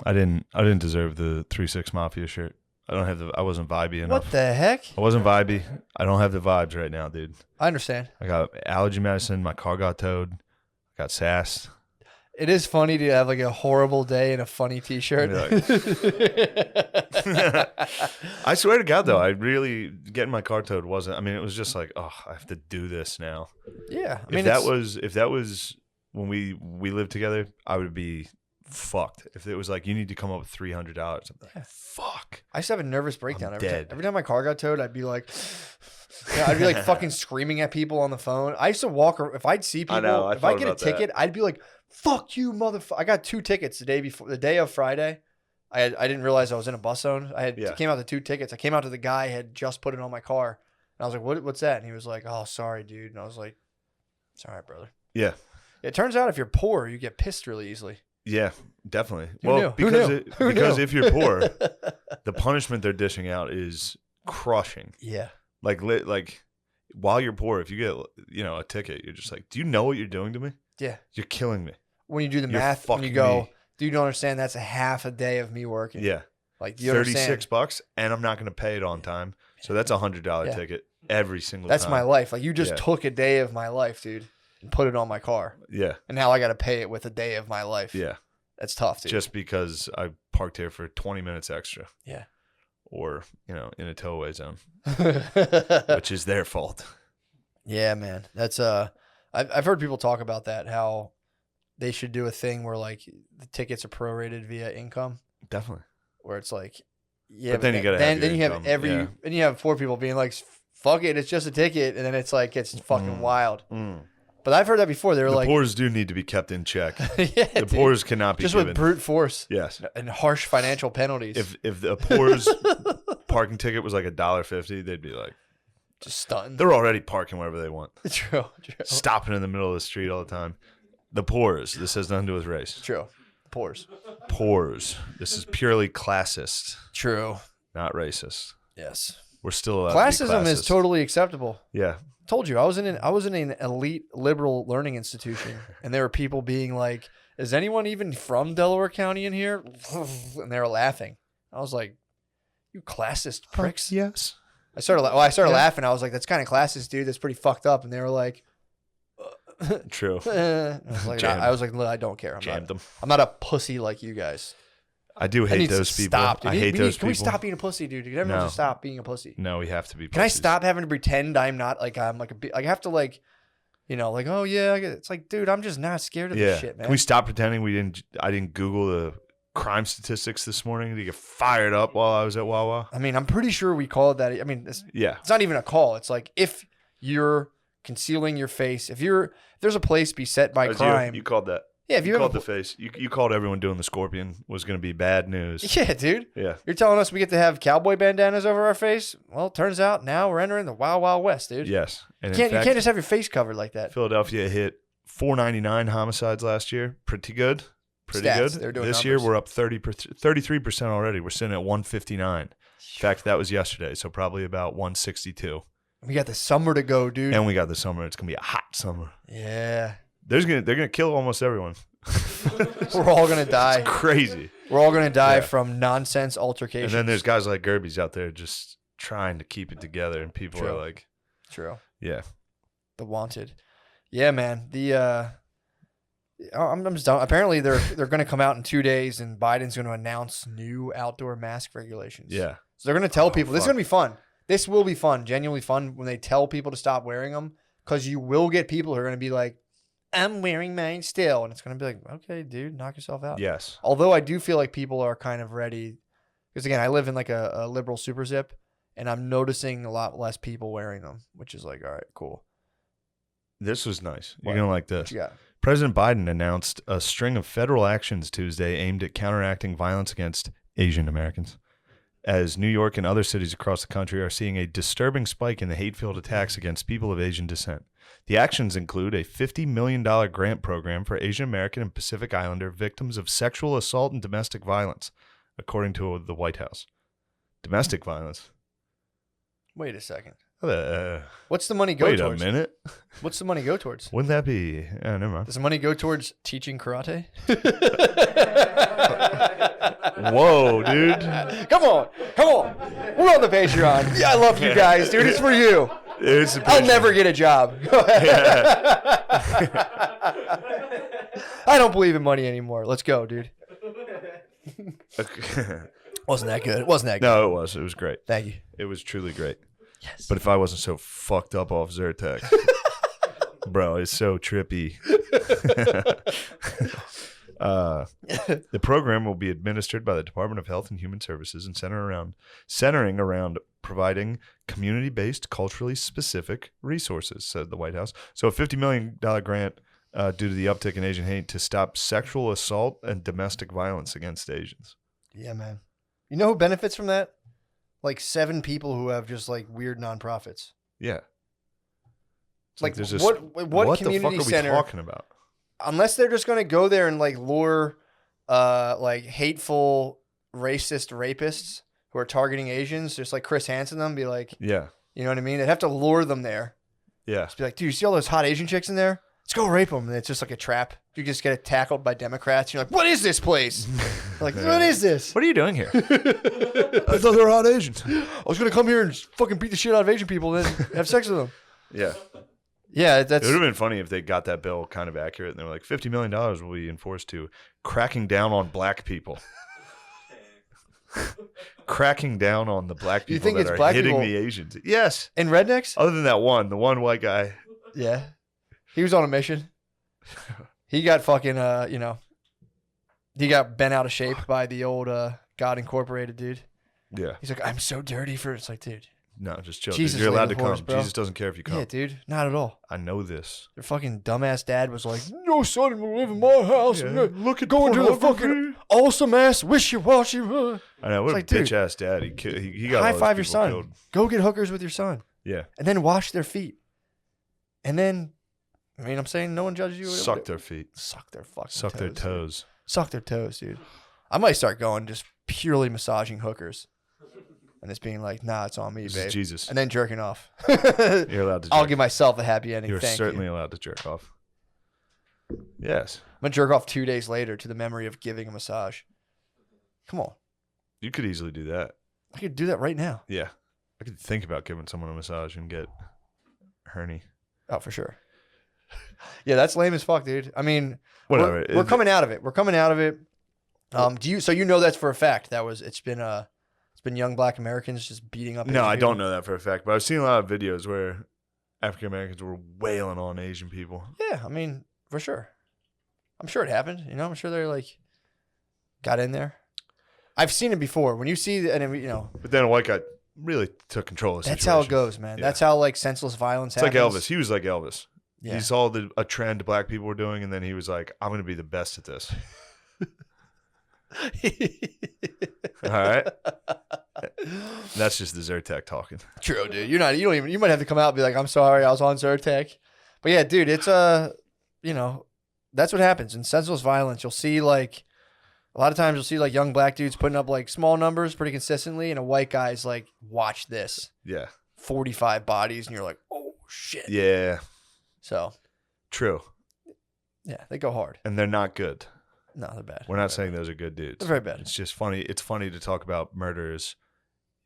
I didn't deserve the 3-6 Mafia shirt. I wasn't vibey enough. What the heck? I wasn't vibey. I don't have the vibes right now, dude. I understand. I got allergy medicine. My car got towed. I got sassed. It is funny to have like a horrible day in a funny T-shirt. I swear to God, though, I really getting my car towed wasn't. I mean, it was just like, oh, I have to do this now. Yeah, I mean, if that was when we lived together, I would be fucked. If it was like you need to come up with $300, I'm like, fuck. I used to have a nervous breakdown dead. Every time my car got towed. I'd be like. Yeah, I'd be like fucking screaming at people on the phone. I used to walk. If I'd see people, if I get a ticket, I'd be like, "Fuck you, motherfucker!" I got 2 tickets the day of Friday. I didn't realize I was in a bus zone. Came out to 2 tickets. I came out to the guy who had just put it on my car, and I was like, "What's that?" And he was like, "Oh, sorry, dude." And I was like, "It's all right, brother." Yeah. It turns out if you're poor, you get pissed really easly. Yeah, definitely. Who knew? Because if you're poor, the punishment they're dishing out is crushing. Yeah. Like while you're poor, if you get a ticket, you're just like, do you know what you're doing to me? Yeah, you're killing me. When you do the math, when you go, do you don't understand? That's a half a day of me working. Yeah, like you $36, and I'm not going to pay it on time. So that's $100 ticket every single time. That's my life. Like you just took a day of my life, dude, and put it on my car. Yeah, and now I got to pay it with a day of my life. Yeah, that's tough, dude. Just because I parked here for 20 minutes extra. Yeah. Or, in a towaway zone, which is their fault. Yeah, man. That's I've heard people talk about that, how they should do a thing where like the tickets are prorated via income. Definitely. Where it's like, yeah, but then you gotta then you have 4 people being like, fuck it, it's just a ticket, and then it's like it's fucking wild. But I've heard that before. They were like, the poors do need to be kept in check. Yeah, the poors cannot be just given. With brute force. Yes, and harsh financial penalties. If the poors parking ticket was like $1.50, they'd be like, just stunned. They're already parking wherever they want. True. Stopping in the middle of the street all the time. The poors. This has nothing to do with race. True. Poors. This is purely classist. True. Not racist. Yes. We're still allowed classism to be is totally acceptable. Yeah. Told you I was in an elite liberal learning institution, and there were people being like, "Is anyone even from Delaware County in here?" And they were laughing. I was like, "You classist pricks!" Yes. I started laughing. I was like, "That's kind of classist, dude. That's pretty fucked up." And they were like, "True." I was like, I don't care. I'm not a pussy like you guys. I do hate those people. I hate those people. Can we stop being a pussy, dude? Can everyone just stop being a pussy? No, we have to be pussies. Can I stop having to pretend I'm not like I'm like a I have to like, like, oh yeah, it's like, dude, I'm just not scared of this shit, man. Can we stop pretending I didn't Google the crime statistics this morning to get fired up while I was at Wawa? I mean, I'm pretty sure we called that. I mean, it's not even a call. It's like if you're concealing your face, if there's a place beset by crime. You called that. Yeah, if you called the face. You called everyone doing the scorpion was going to be bad news. Yeah, dude. Yeah. You're telling us we get to have cowboy bandanas over our face? Well, it turns out now we're entering the Wild Wild West, dude. Yes. And you can't just have your face covered like that. Philadelphia hit 499 homicides last year. Pretty good. Stats. They're doing this numbers. year we're up 33% already. We're sitting at 159. In fact, that was yesterday, so probably about 162. We got the summer to go, dude. And we got the summer. It's going to be a hot summer. Yeah. They're going to kill almost everyone. We're all going to die. It's crazy. We're all going to die from nonsense altercations. And then there's guys like Gerby's out there just trying to keep it together, and people are like... True. Yeah. The wanted. Yeah, man. I'm just done. Apparently, they're going to come out in 2 days, and Biden's going to announce new outdoor mask regulations. Yeah. So they're going to tell people. This is going to be fun. This will be fun. Genuinely fun when they tell people to stop wearing them, because you will get people who are going to be like, I'm wearing mine still. And it's going to be like, okay, dude, knock yourself out. Yes. Although I do feel like people are kind of ready. Because, again, I live in like a liberal super zip, and I'm noticing a lot less people wearing them, which is like, all right, cool. This was nice. You're going to like this. What you got? President Biden announced a string of federal actions Tuesday aimed at counteracting violence against Asian Americans, as New York and other cities across the country are seeing a disturbing spike in the hate-filled attacks against people of Asian descent. The actions include a $50 million grant program for Asian American and Pacific Islander victims of sexual assault and domestic violence, according to the White House. Domestic violence? Wait a second. What's the money go towards? Wait a minute. What's the money go towards? Wouldn't that be... never mind. Does the money go towards teaching karate? Whoa, dude. Come on. We're on the Patreon. Yeah, I love you guys, dude. It's for you. I'll never get a job. I don't believe in money anymore. Let's go, dude. Wasn't that good? No, it was. It was great. Thank you. It was truly great. Yes. But if I wasn't so fucked up off Zyrtec, bro, it's so trippy. The program will be administered by the Department of Health and Human Services and centering around providing community-based, culturally specific resources, said the White House. So a $50 million grant due to the uptick in Asian hate to stop sexual assault and domestic violence against Asians. Yeah, man. You know who benefits from that? Like 7 people who have just like weird nonprofits. Yeah. It's like there's this, what community the fuck are center? we talking about? Unless they're just gonna go there and like lure, like hateful, racist rapists who are targeting Asians, just like Chris Hansen, them be like, yeah, you know what I mean? They'd have to lure them there. Yeah. Just be like, dude, you see all those hot Asian chicks in there? Let's go rape them. And it's just like a trap. You just get tackled by Democrats. You're like, what is this place? Like, what is this? What are you doing here? I thought they were hot Asians. I was gonna come here and just fucking beat the shit out of Asian people and then have sex with them. Yeah. Yeah, it would have been funny if they got that bill kind of accurate and they were like, $50 million will be enforced to cracking down on black people. Cracking down on the black people that are hitting the Asians. Yes. And rednecks? Other than that the one white guy. Yeah. He was on a mission. He got fucking, he got bent out of shape by the old God Incorporated dude. Yeah. He's like, I'm so dirty for it. It's like, dude. No, just chill. Jesus, you're allowed to come. Horse, Jesus doesn't care if you come. Yeah, dude. Not at all. I know this. Their fucking dumbass dad was like, no son will live in my house. Yeah. Look at going to the fucking awesome ass wishy-washy. I know. What like, a bitch ass dad. He got high five your son. Killed. Go get hookers with your son. Yeah. And then wash their feet. And then, I mean, I'm saying no one judges you. Suck their feet. Suck their fucking Suck their toes. Dude. Suck their toes, dude. I might start going just purely massaging hookers. And it's being like, nah, it's on me, this babe. Is Jesus. And then jerking off. You're allowed to I'll give myself a happy ending. You're certainly allowed to jerk off. Yes. I'm going to jerk off 2 days later to the memory of giving a massage. Come on. You could easily do that. I could do that right now. Yeah. I could think about giving someone a massage and get hernia. Oh, for sure. Yeah, that's lame as fuck, dude. I mean, whatever. We're coming out of it. We're coming out of it. So you know that's for a fact. It's been young black Americans just beating up Asian No, I people? don't know that for a fact, but I've seen a lot of videos where African Americans were wailing on Asian people. Yeah, I mean, for sure. I'm sure it happened. You know, I'm sure they're like got in there. I've seen it before. When you see, But then a white guy really took control of the that's situation. how it goes, man. Yeah. That's how like senseless violence It's happens. like Elvis. He was like Elvis. Yeah. He saw a trend black people were doing, and then he was like, I'm going to be the best at this. All right. That's just the Zyrtec talking. True, dude. You might have to come out and be like, I'm sorry, I was on Zyrtec. But yeah, dude, it's that's what happens in senseless violence. You'll see like a lot of times you'll see like young black dudes putting up like small numbers pretty consistently, and a white guy's like, watch this. Yeah. 45 bodies, and you're like, oh shit. Yeah. So true. Yeah, they go hard. And they're not good. No, they're bad. We're not saying those are good dudes. They're very bad. It's just funny. It's funny to talk about murders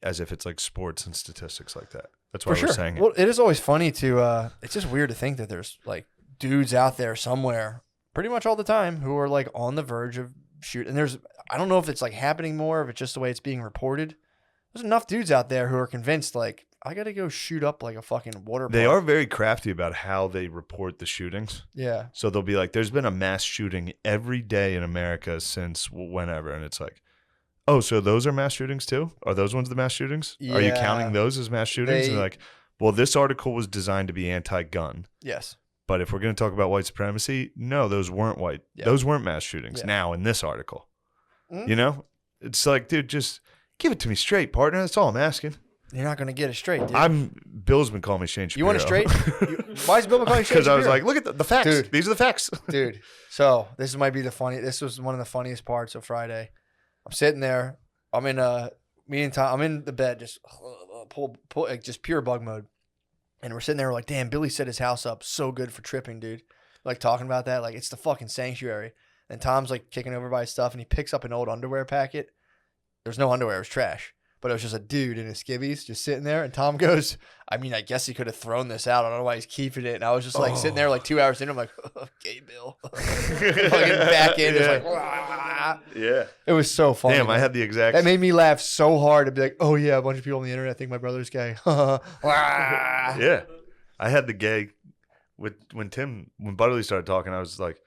as if it's like sports and statistics like that. That's why we're saying it. Well, it is always funny to, it's just weird to think that there's like dudes out there somewhere pretty much all the time who are like on the verge of shoot. And I don't know if it's like happening more, if it's just the way it's being reported. There's enough dudes out there who are convinced like, I got to go shoot up like a fucking water park. They are very crafty about how they report the shootings. Yeah. So they'll be like, there's been a mass shooting every day in America since whenever. And it's like, oh, so those are mass shootings too? Are those ones the mass shootings? Yeah. Are you counting those as mass shootings? And they're like, well, this article was designed to be anti-gun. Yes. But if we're going to talk about white supremacy, no, those weren't white. Yeah. Those weren't mass shootings now in this article. Mm-hmm. You know? It's like, dude, just give it to me straight, partner. That's all I'm asking. You're not going to get it straight, dude. Bill's been calling me Shane Shapiro. You want it straight? Why is Bill calling you Shane Shapiro? Because I was like, look at the facts. Dude, these are the facts. Dude, so this was one of the funniest parts of Friday. I'm sitting there. I'm in me and Tom, I'm in the bed, just pull, just pure bug mode. And we're sitting there, we're like, damn, Billy set his house up so good for tripping, dude. Like talking about that, like it's the fucking sanctuary. And Tom's like kicking over by his stuff, and he picks up an old underwear packet There's no underwear. It was trash. But it was just a dude in his skivvies just sitting there. And Tom goes, I mean, I guess he could have thrown this out. I don't know why he's keeping it. And I was just like sitting there like 2 hours in. I'm like, okay, Bill. Fucking back in. Just like, wah. Yeah. It was so funny. Damn, I had the exact. That made me laugh so hard to be like, oh, yeah, a bunch of people on the internet think my brother's gay. Yeah. I had the gay. When Butterly started talking, I was like,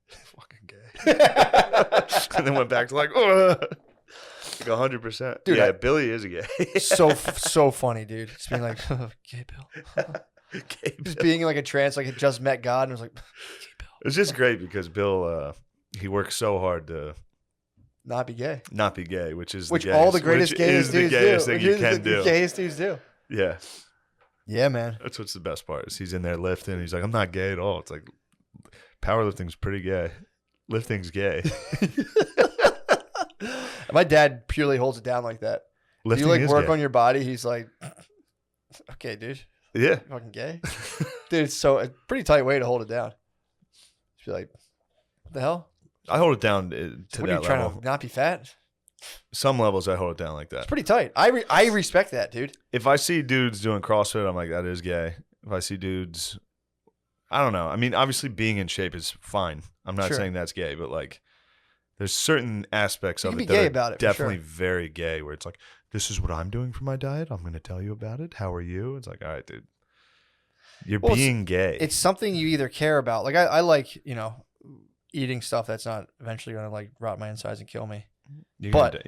fucking gay. And then went back to like, ugh. Like 100%. Dude, yeah, Billy is a gay. so funny, dude. Just being like, gay Bill. Gay Just Bill. being like a trance, like it just met God, and was like, gay Bill. It's just great because Bill, he works so hard to not be gay, which is all the greatest gayest dudes do. Thing you can do. Gayest dudes do. Yeah. Yeah, man. That's what's the best part is he's in there lifting. He's like, I'm not gay at all. It's like powerlifting's pretty gay. Lifting's gay. My dad purely holds it down like that. Lifting you like work gay. on your body, he's like, okay, dude. Yeah. You're fucking gay. Dude, it's a pretty tight way to hold it down. Just be like, what the hell? I hold it down to what that are you trying level. to not be fat? Some levels I hold it down like that. It's pretty tight. I respect that, dude. If I see dudes doing CrossFit, I'm like, that is gay. If I see dudes, I don't know. I mean, obviously being in shape is fine. I'm not saying that's gay, but like there's certain aspects of it that are definitely very gay where it's like, this is what I'm doing for my diet. I'm going to tell you about it. How are you? It's like, all right, dude, you're being gay. It's something you either care about. Like I like, eating stuff that's not eventually going to like rot my insides and kill me. But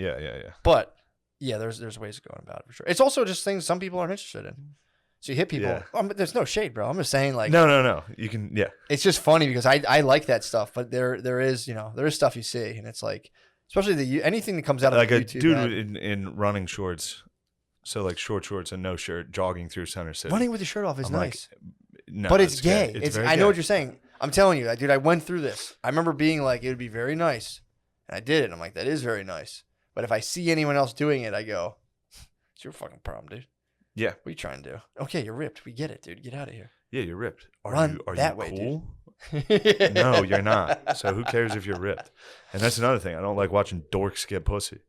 But yeah, there's ways of going about it for sure. It's also just things some people aren't interested in. So you hit people. Yeah. There's no shade, bro. I'm just saying, like, no. You can, yeah. It's just funny because I like that stuff, but there is stuff you see, and it's like, especially anything that comes out of like YouTube, a dude in running shorts, so like short shorts and no shirt, jogging through Center City. Running with your shirt off is nice, no, but it's gay. It's I know what you're saying. I'm telling you, dude. I went through this. I remember being like, it would be very nice, and I did it. And I'm like, that is very nice. But if I see anyone else doing it, I go, it's your fucking problem, dude. Yeah. What are you trying to do? Okay, you're ripped. We get it, dude. Get out of here. Yeah, you're ripped. Are you cool? Dude. No, you're not. So who cares if you're ripped? And that's another thing. I don't like watching dorks get pussy.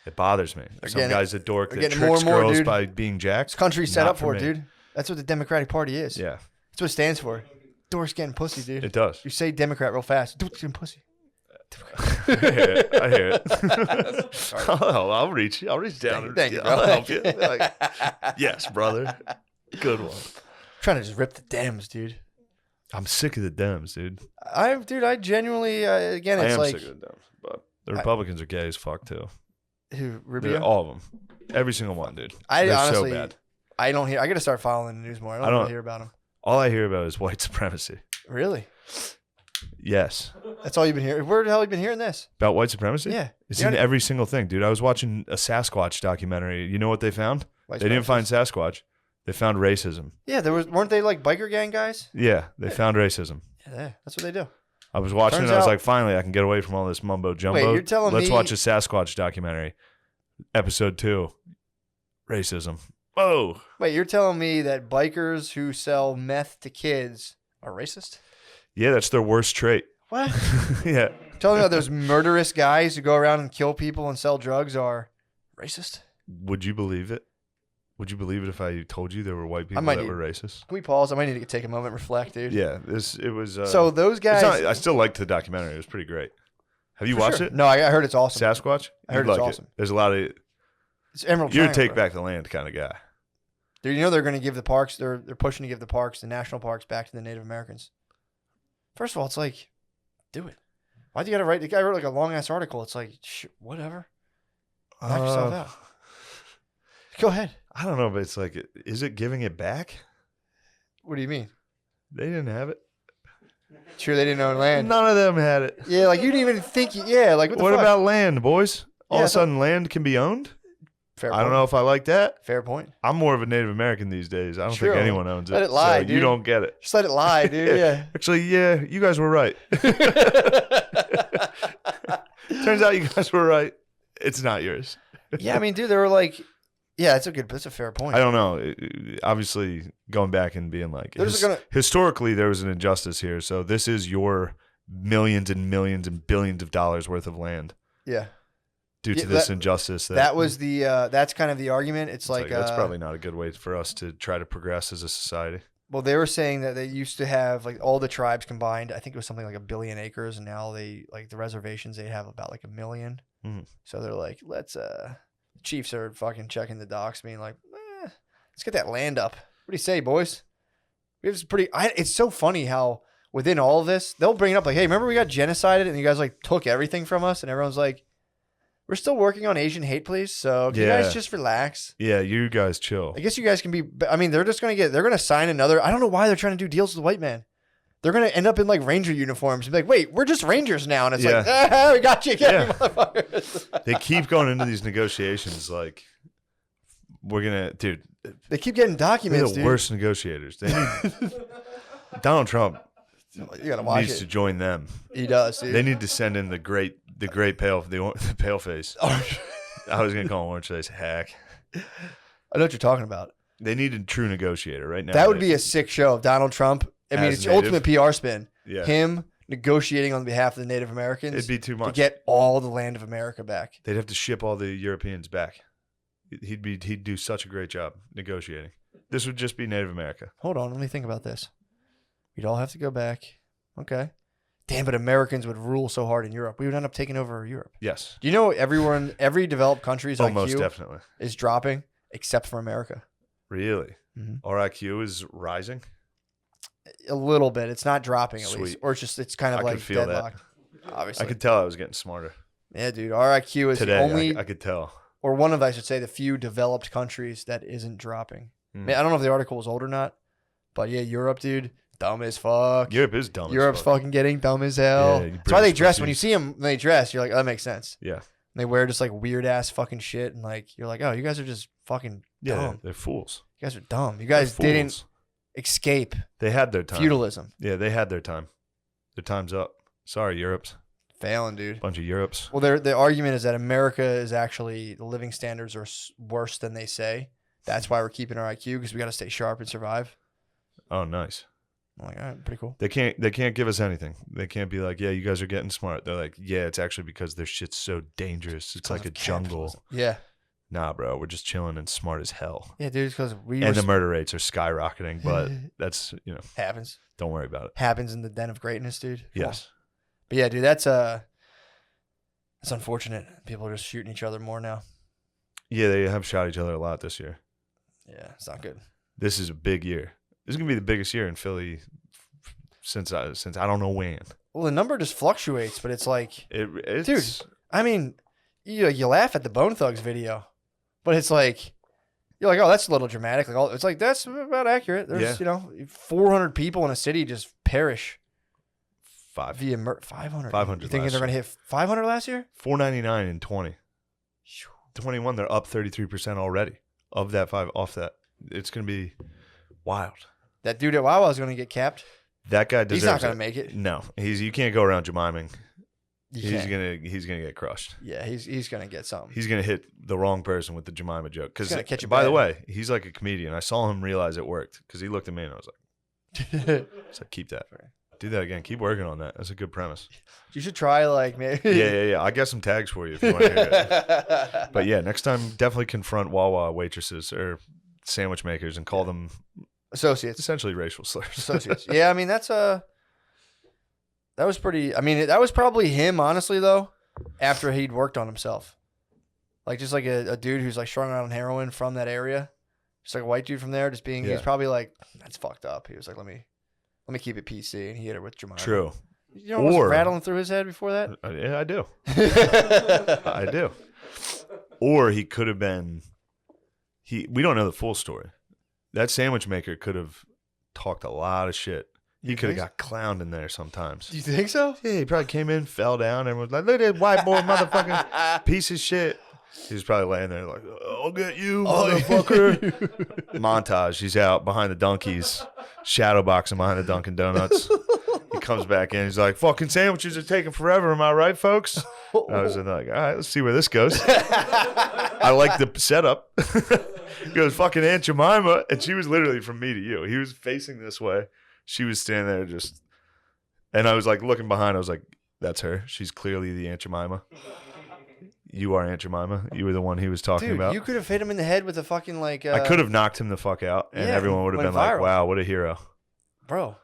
It bothers me. Some guy's a dork that tricks girls by being jacked. This country's set up for it, dude. That's what the Democratic Party is. Yeah. That's what it stands for. Dorks getting pussy, dude. It does. You say Democrat real fast. Dorks getting pussy. I hear it. I'll reach down. Thank you, bro. I'll help you. Like, yes, brother. Good one. I'm trying to just rip the Dems, dude. I'm sick of the Dems, dude. I genuinely, again, it's like. I am sick of the Dems, but the Republicans are gay as fuck, too. Who, Rubio? All of them. Every single one, dude. They're honestly, so bad. I don't hear. I got to start following the news more. I don't really hear about them. All I hear about is white supremacy. Really? Yes. That's all you've been hearing? Where the hell have you been hearing this? About white supremacy? Yeah. It's in every single thing, dude. I was watching a Sasquatch documentary. You know what they found? They didn't find Sasquatch. They found racism. Yeah, weren't they like biker gang guys? Yeah, they found racism. Yeah, that's what they do. I was watching and I was like, finally, I can get away from all this mumbo jumbo. Wait, you're telling Let's watch a Sasquatch documentary. Episode 2. Racism. Oh. Wait, you're telling me that bikers who sell meth to kids are racist? Yeah, that's their worst trait. What? Yeah. Telling me about those murderous guys who go around and kill people and sell drugs are racist? Would you believe it? Would you believe it if I told you there were white people that were racist? Can we pause? I might need to take a moment and reflect, dude. Yeah, it was. So those guys. I still liked the documentary. It was pretty great. Have you watched it? No, I heard it's awesome. Sasquatch? I heard it's awesome. There's a lot of. It's Emerald You're Triangle, a take back the land kind of guy. Dude, you know they're going to give the parks. They're pushing to give the parks, the national parks, back to the Native Americans. First of all, it's like, do it. Why'd you got to write? The guy wrote like a long ass article. It's like, whatever. Knock yourself out. Go ahead. I don't know, but it's like, is it giving it back? What do you mean? They didn't have it. Sure, they didn't own land. None of them had it. Yeah, like you didn't even think. Yeah, like what about land, boys? All of a sudden, land can be owned. Fair point. I don't know if I like that. Fair point. I'm more of a Native American these days. I don't think anyone owns it. Let it lie, so dude. You don't get it. Just let it lie, dude. Yeah. Actually, yeah, you guys were right. Turns out you guys were right. It's not yours. Yeah, I mean, dude, they were like, yeah, that's a fair point. I don't know. Obviously, going back and being like, historically, there was an injustice here. So this is your millions and millions and billions of dollars worth of land. Yeah. due to this injustice. That was the that's kind of the argument. It's like that's probably not a good way for us to try to progress as a society. Well, they were saying that they used to have like all the tribes combined. I think it was something like 1 billion acres, and now they like the reservations. They have about like 1 million. So they're like, let's. Chiefs are fucking checking the docs, being like, let's get that land up. What do you say, boys? It's so funny how within all of this, they'll bring it up like, hey, remember we got genocided and you guys like took everything from us, and everyone's like, we're still working on Asian hate, please. So can you guys just relax? Yeah, you guys chill. I guess you guys can be. I mean, they're gonna sign another. I don't know why they're trying to do deals with the white man. They're gonna end up in like Ranger uniforms and be like, wait, we're just Rangers now, and it's like, we got you, motherfuckers. They keep going into these negotiations like we're gonna, dude. They keep getting documents. They're the worst negotiators. They need Donald Trump. You gotta watch needs to join them. He does. Dude. They need to send in the great pale face. I was gonna call him orange face. Hack. I know what you're talking about. They need a true negotiator right now. That would be a sick show of Donald Trump. I mean, it's ultimate PR spin. Yeah. Him negotiating on behalf of the Native Americans. It'd be too much to get all the land of America back. They'd have to ship all the Europeans back. He'd do such a great job negotiating. This would just be Native America. Hold on, let me think about this. We'd all have to go back. Okay. Damn, but Americans would rule so hard in Europe. We would end up taking over Europe. Yes. Do you know every developed country's IQ most definitely is dropping except for America? Really? Mm-hmm. Our IQ is rising? A little bit. It's not dropping at least. Or it's kind of like deadlocked. Obviously. I could tell I was getting smarter. Yeah, dude. Our IQ is today, only... I could tell. Or one of, I should say, the few developed countries that isn't dropping. I don't know if the article was old or not, but yeah, Europe, dude, dumb as fuck. Europe is dumb Europe's as fuck. fucking getting dumb as hell. Yeah, that's why they dress. When you see them, they dress, you're like, oh, that makes sense. Yeah. And they wear just like weird ass fucking shit, and like you're like, oh, you guys are just fucking dumb. Yeah, they're fools. You guys are dumb. You guys didn't escape. They had their time. Feudalism. Yeah, they had their time. Their time's up. Sorry, Europe's. Failing, dude. Bunch of Europes. Well, the argument is that America is actually, the living standards are worse than they say. That's why we're keeping our IQ, because we got to stay sharp and survive. Oh, nice. I'm like, all right, pretty cool. They can't give us anything. They can't be like, yeah, you guys are getting smart. They're like, yeah, it's actually because their shit's so dangerous. It's like a jungle. Yeah. Nah, bro, we're just chilling and smart as hell. Yeah, dude, because the murder rates are skyrocketing, but that's, happens. Don't worry about it. Happens in the den of greatness, dude. Yes. But yeah, dude, that's unfortunate. People are just shooting each other more now. Yeah, they have shot each other a lot this year. Yeah, it's not good. This is a big year. This is gonna be the biggest year in Philly since I don't know when. Well, the number just fluctuates, but it's like, it's, dude. I mean, you laugh at the Bone Thugs video, but it's like you're like, oh, that's a little dramatic. Like, it's like that's about accurate. There's 400 people in a city just perish. 500. 500. You thinking they're gonna hit 500 last year? 499 in 20. 21, they're up 33% already. Of that off that, it's gonna be wild. That dude at Wawa is gonna get capped. That guy deserves. He's not gonna make it. No, you can't go around Jemiming. He's gonna get crushed. Yeah, he's gonna get something. He's gonna hit the wrong person with the Jemima joke. Because by the way, he's like a comedian. I saw him realize it worked because he looked at me and I was like, keep that. Do that again. Keep working on that. That's a good premise. You should try like maybe. Yeah. I got some tags for you if you want to hear it. But yeah, next time definitely confront Wawa waitresses or sandwich makers and call them associates. Essentially racial slurs. Associates. Yeah, I mean that was pretty. I mean that was probably him, honestly though. After he'd worked on himself, like just like a dude who's like strung out on heroin from that area, just like a white dude from there, just being. He's probably like, that's fucked up. He was like, let me keep it PC, and he hit it with Jemima. True. You know what was rattling through his head before that? Yeah, I do. I do. Or he could have been. We don't know the full story. That sandwich maker could have talked a lot of shit. He could have got clowned in there sometimes. Do you think so? Yeah, he probably came in, fell down, and was like, look at that white boy motherfucking piece of shit. He was probably laying there like, I'll get you, motherfucker. Montage. He's out behind the donkeys, shadowboxing behind the Dunkin' Donuts. He comes back in. He's like, fucking sandwiches are taking forever. Am I right, folks? I was like, all right, let's see where this goes. I like the setup. He goes, fucking Aunt Jemima. And she was literally from me to you. He was facing this way. She was standing there just. And I was like looking behind. I was like, that's her. She's clearly the Aunt Jemima. You Are Aunt Jemima. You were the one he was talking about. You could have hit him in the head with a fucking like. I could have knocked him the fuck out, and everyone would have been like, "Wow, what a hero, bro."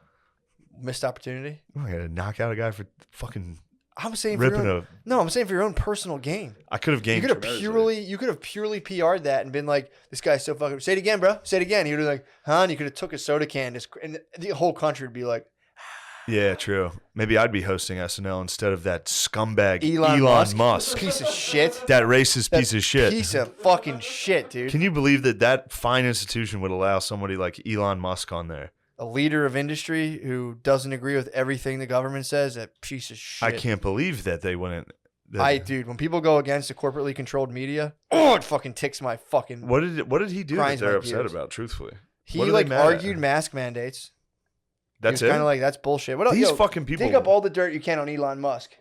Missed opportunity. I'm gonna knock out a guy for fucking. I'm saying ripping I'm saying for your own personal gain. I could have gained. You could have purely PR'd that and been like, "This guy's so fucking." Say it again, bro. Say it again. He would have been like, "Huh?" And you could have took a soda can, and the whole country would be like. Yeah, true. Maybe I'd be hosting SNL instead of that scumbag Elon Musk. Piece of shit. That racist piece of shit. Piece of fucking shit, dude. Can you believe that fine institution would allow somebody like Elon Musk on there? A leader of industry who doesn't agree with everything the government says, that piece of shit. I can't believe that they wouldn't. Dude, when people go against a corporately controlled media, it fucking ticks my fucking. What did he do that they're upset about? Truthfully, he argued mask mandates. That's it. Kind of like that's bullshit. What else? These fucking people dig up all the dirt you can on Elon Musk.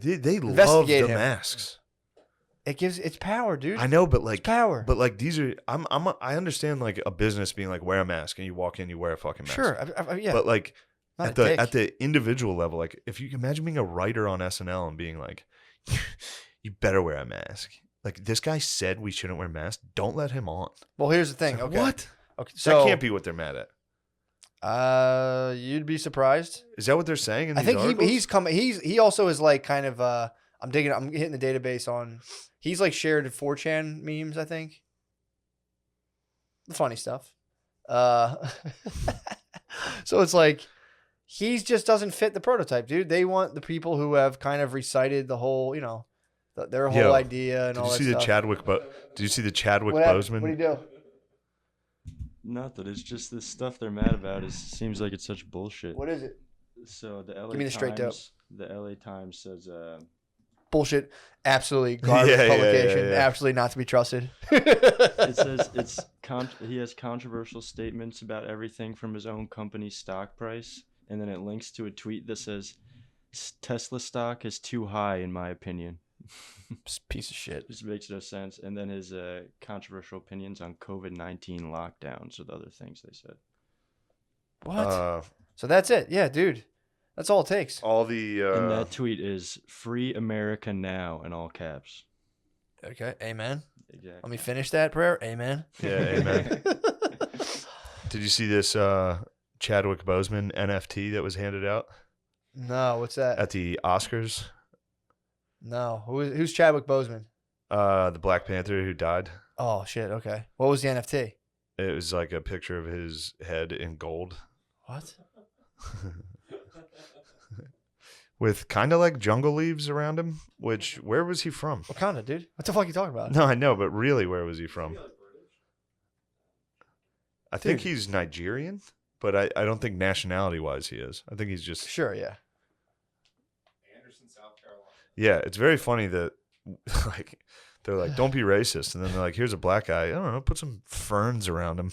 They love the masks. It's power, dude. I know, but like it's power. But like these are I understand like a business being like wear a mask and you walk in, you wear a fucking mask. Sure, yeah. But like at the individual level, like if you can imagine being a writer on SNL and being like, you better wear a mask. Like this guy said we shouldn't wear masks. Don't let him on. Well, here's the thing. Like, okay. What? Okay, so that can't be what they're mad at. You'd be surprised. Is that what they're saying? I think he also is like kind of I'm hitting the database on. He's like shared 4chan memes. I think the funny stuff. So it's like he just doesn't fit the prototype, dude. They want the people who have kind of recited the whole, their whole idea and all that stuff. Did you see the Chadwick Boseman? Boseman? What do you do? Nothing. It's just this stuff they're mad about. Seems like it's such bullshit. What is it? So the LA Give me the straight dope. The LA Times says bullshit. Absolutely garbage publication. Yeah. Absolutely not to be trusted. It says he has controversial statements about everything from his own company's stock price, and then it links to a tweet that says Tesla stock is too high in my opinion. Piece of shit. Just makes no sense. And then his controversial opinions on COVID-19 lockdowns or the other things they said. What? So that's it. Yeah, dude. That's all it takes. All the and that tweet is "Free America Now" in all caps. Okay. Amen. Exactly. Let me finish that prayer. Amen. Yeah, amen. Did you see this Chadwick Boseman NFT that was handed out? No, what's that? At the Oscars? No. Who's Chadwick Boseman? The Black Panther who died. Oh shit, okay. What was the NFT? It was like a picture of his head in gold. What? With kind of like jungle leaves around him, where was he from? Wakanda, dude. What the fuck are you talking about? No, I know, but really, where was he from? I think he's Nigerian, but I don't think nationality-wise he is. I think he's just... Sure, yeah. Anderson, South Carolina. Yeah, it's very funny that like they're like, don't be racist. And then they're like, here's a black guy. I don't know, put some ferns around him.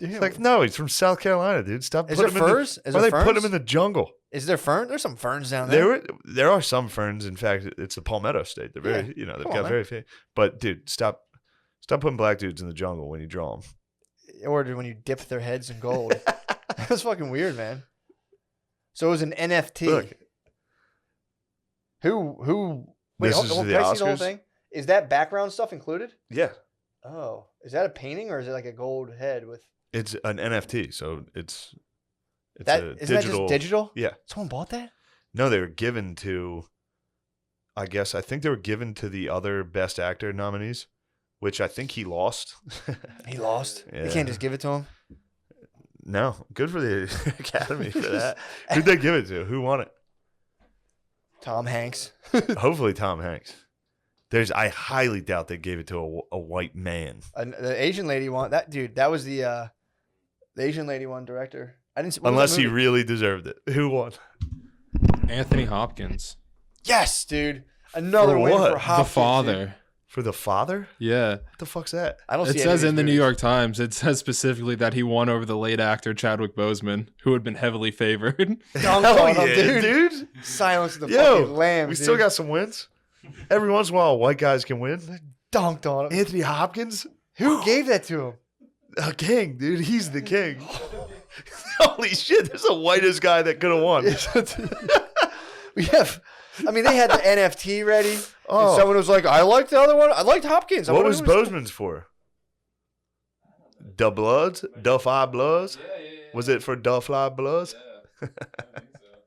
It's like, no, he's from South Carolina, dude. Stop putting him furs? Why they put him in the jungle? Is there ferns? There's some ferns down there. There are some ferns. In fact, it's a palmetto state. They're very, they've got very few. But dude, stop putting black dudes in the jungle when you draw them. Or when you dip their heads in gold. That's fucking weird, man. So it was an NFT. Look, Who? Wait, this hold, is hold, the can I see the whole Oscars? thing? Is that background stuff included? Yeah, Oh, is that a painting or is it like a gold head with? it's an NFT, so it's That a isn't that just digital? Yeah. Someone bought that? No, they were given to. I think they were given to the other Best Actor nominees, which I think he lost. He lost. Yeah. They can't just give it to him. No, good for the Academy for that. Who'd they give it to? Who won it? Tom Hanks. Hopefully Tom Hanks. I highly doubt they gave it to a white man. The Asian lady won that. Dude, that was the Asian lady won director. I didn't. Unless he really deserved it. Who won? Anthony Hopkins. Yes, dude. Another For win what? for Hopkins. The father. Dude. For the father? Yeah. What the fuck's that? I don't It see says any in the of New these York Times, it says specifically that he won over the late actor Chadwick Boseman, who had been heavily favored. Dunked Hell on him, yeah, dude. Silence the Yo, fucking lambs. we still dude. got some wins. Every once in a while, white guys can win. dunked on him. Anthony Hopkins? Who gave that to him? A king, dude. He's the king. Holy shit, there's the whitest guy that could have won. we have I mean, they had the NFT ready. Oh. And someone was like, I liked the other one. I liked Hopkins. What was Bozeman's for? Da Bloods? Da Five Bloods? Yeah. Was it for Da Five Bloods? Yeah. I think so.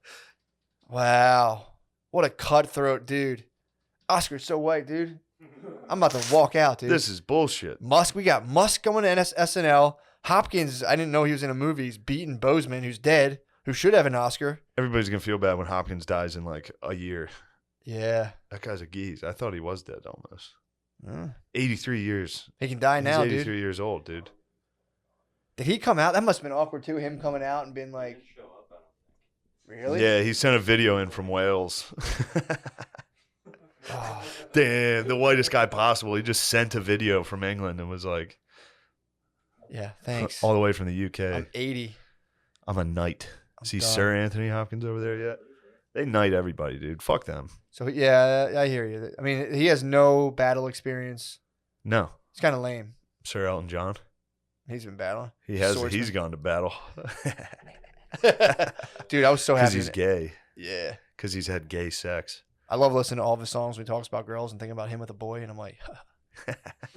Wow. What a cutthroat dude. Oscar's so white, dude. I'm about to walk out, dude. This is bullshit. Musk, we got Musk going to SNL. Hopkins, I didn't know he was in a movie. He's beating Bozeman, who's dead, who should have an Oscar. Everybody's going to feel bad when Hopkins dies in like a year. Yeah. That guy's a geese. I thought he was dead almost. Mm. 83 years. He can die now, He's 83 dude. years old, dude. Did he come out? That must have been awkward, too, him coming out and being like, really? Yeah, he sent a video in from Wales. Oh, Damn, the whitest guy possible. He just sent a video from England and was like, yeah, thanks. all the way from the UK. I'm 80. I'm a knight. I'm See done. Sir Anthony Hopkins over there yet? They knight everybody, dude. Fuck them. So, yeah, I hear you. I mean, he has no battle experience. No. It's kind of lame. Sir Elton John. He's been battling. He has. Swordsman. He's gone to battle. Dude, I was so Because happy. he's gay. Yeah. Because he's had gay sex. I love listening to all of his songs when he talks about girls and thinking about him with a boy. And I'm like,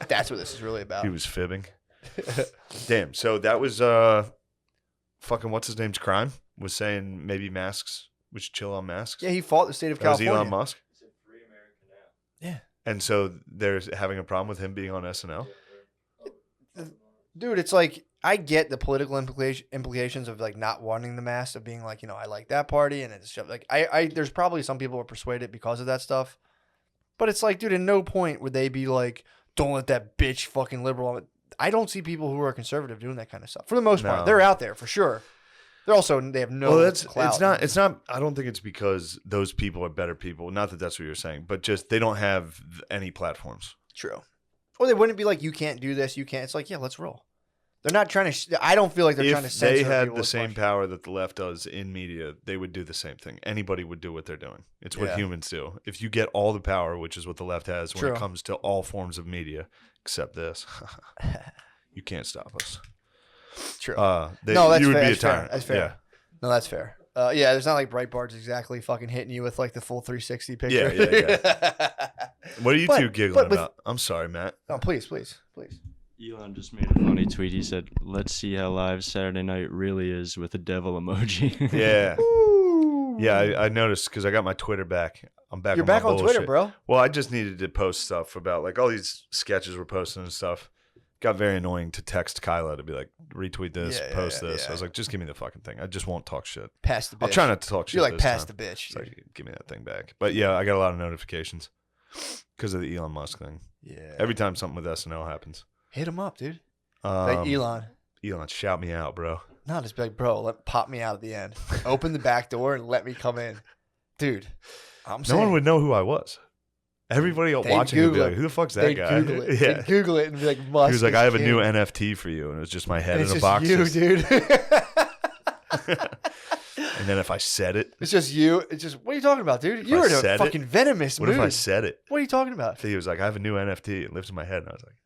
that's what this is really about. He was fibbing. Damn. So that was fucking what's his name's crime? Was saying maybe masks. We should chill on masks. Yeah, he fought the state of That was California. Elon Musk. Yeah. And so they're having a problem with him being on SNL. Dude, it's like, I get the political implications of like not wanting the mask, of being like, I like that party. And it's just like, there's probably some people who are persuaded because of that stuff. But it's like, dude, at no point would they be like, don't let that bitch fucking liberal. I don't see people who are conservative doing that kind of stuff. For the most part, No. they're out there for sure. They have no clout. It's not I don't think it's because those people are better people. Not that that's what you're saying, but just they don't have any platforms. True. Or they wouldn't be like, you can't do this, you can't. It's like, yeah, let's roll. They're not trying to. I don't feel like they're trying to If censor they had people the as same much. power that the left does in media, they would do the same thing. Anybody would do what they're doing. It's what Yeah. humans do. If you get all the power, which is what the left has when True. it comes to all forms of media, except this, you can't stop us. True. No, that's you would fair. be a That's fair. tyrant. That's fair. Yeah. No, that's fair. Yeah, there's not like Breitbart's exactly fucking hitting you with like the full 360 picture. Yeah. What are you But- two giggling but with- about? I'm sorry, Matt. No, please. Elon just made a funny tweet. He said, "Let's see how live Saturday night really is," with a devil emoji. Yeah. Ooh. Yeah, I noticed because I got my Twitter back. I'm back You're on back my on bullshit. Twitter, bro. Well, I just needed to post stuff about like all these sketches we're posting and stuff. Got very annoying to text Kyla to be like, retweet this, Yeah, post yeah, this. yeah. I was like, just give me the fucking thing. I just won't talk shit. Pass the bitch. I'll try not to talk shit. You're like, this pass time. the bitch. It's like, give me that thing back. But yeah, I got a lot of notifications because of the Elon Musk thing. Yeah. Every time something with SNL happens. Hit him up, dude. Like Elon. Elon, shout me out, bro. No, just be like, bro, pop me out at the end. Open the back door and let me come in. Dude, I'm No saying. one would know who I was. Everybody They'd watching would be Google like, it. who the fuck's that They'd guy? Google it. Yeah. They'd Google it and be like, Musk He was like, is I have a king. new NFT for you. And it was just my head And in it's a just box. you, dude. And then if I said it, It's just you. It's just, what are you talking about, dude? If You I were in a said it- fucking venomous what mood. if I said it? What are you talking about? He was like, I have a new NFT. It lives in my head. And I was like,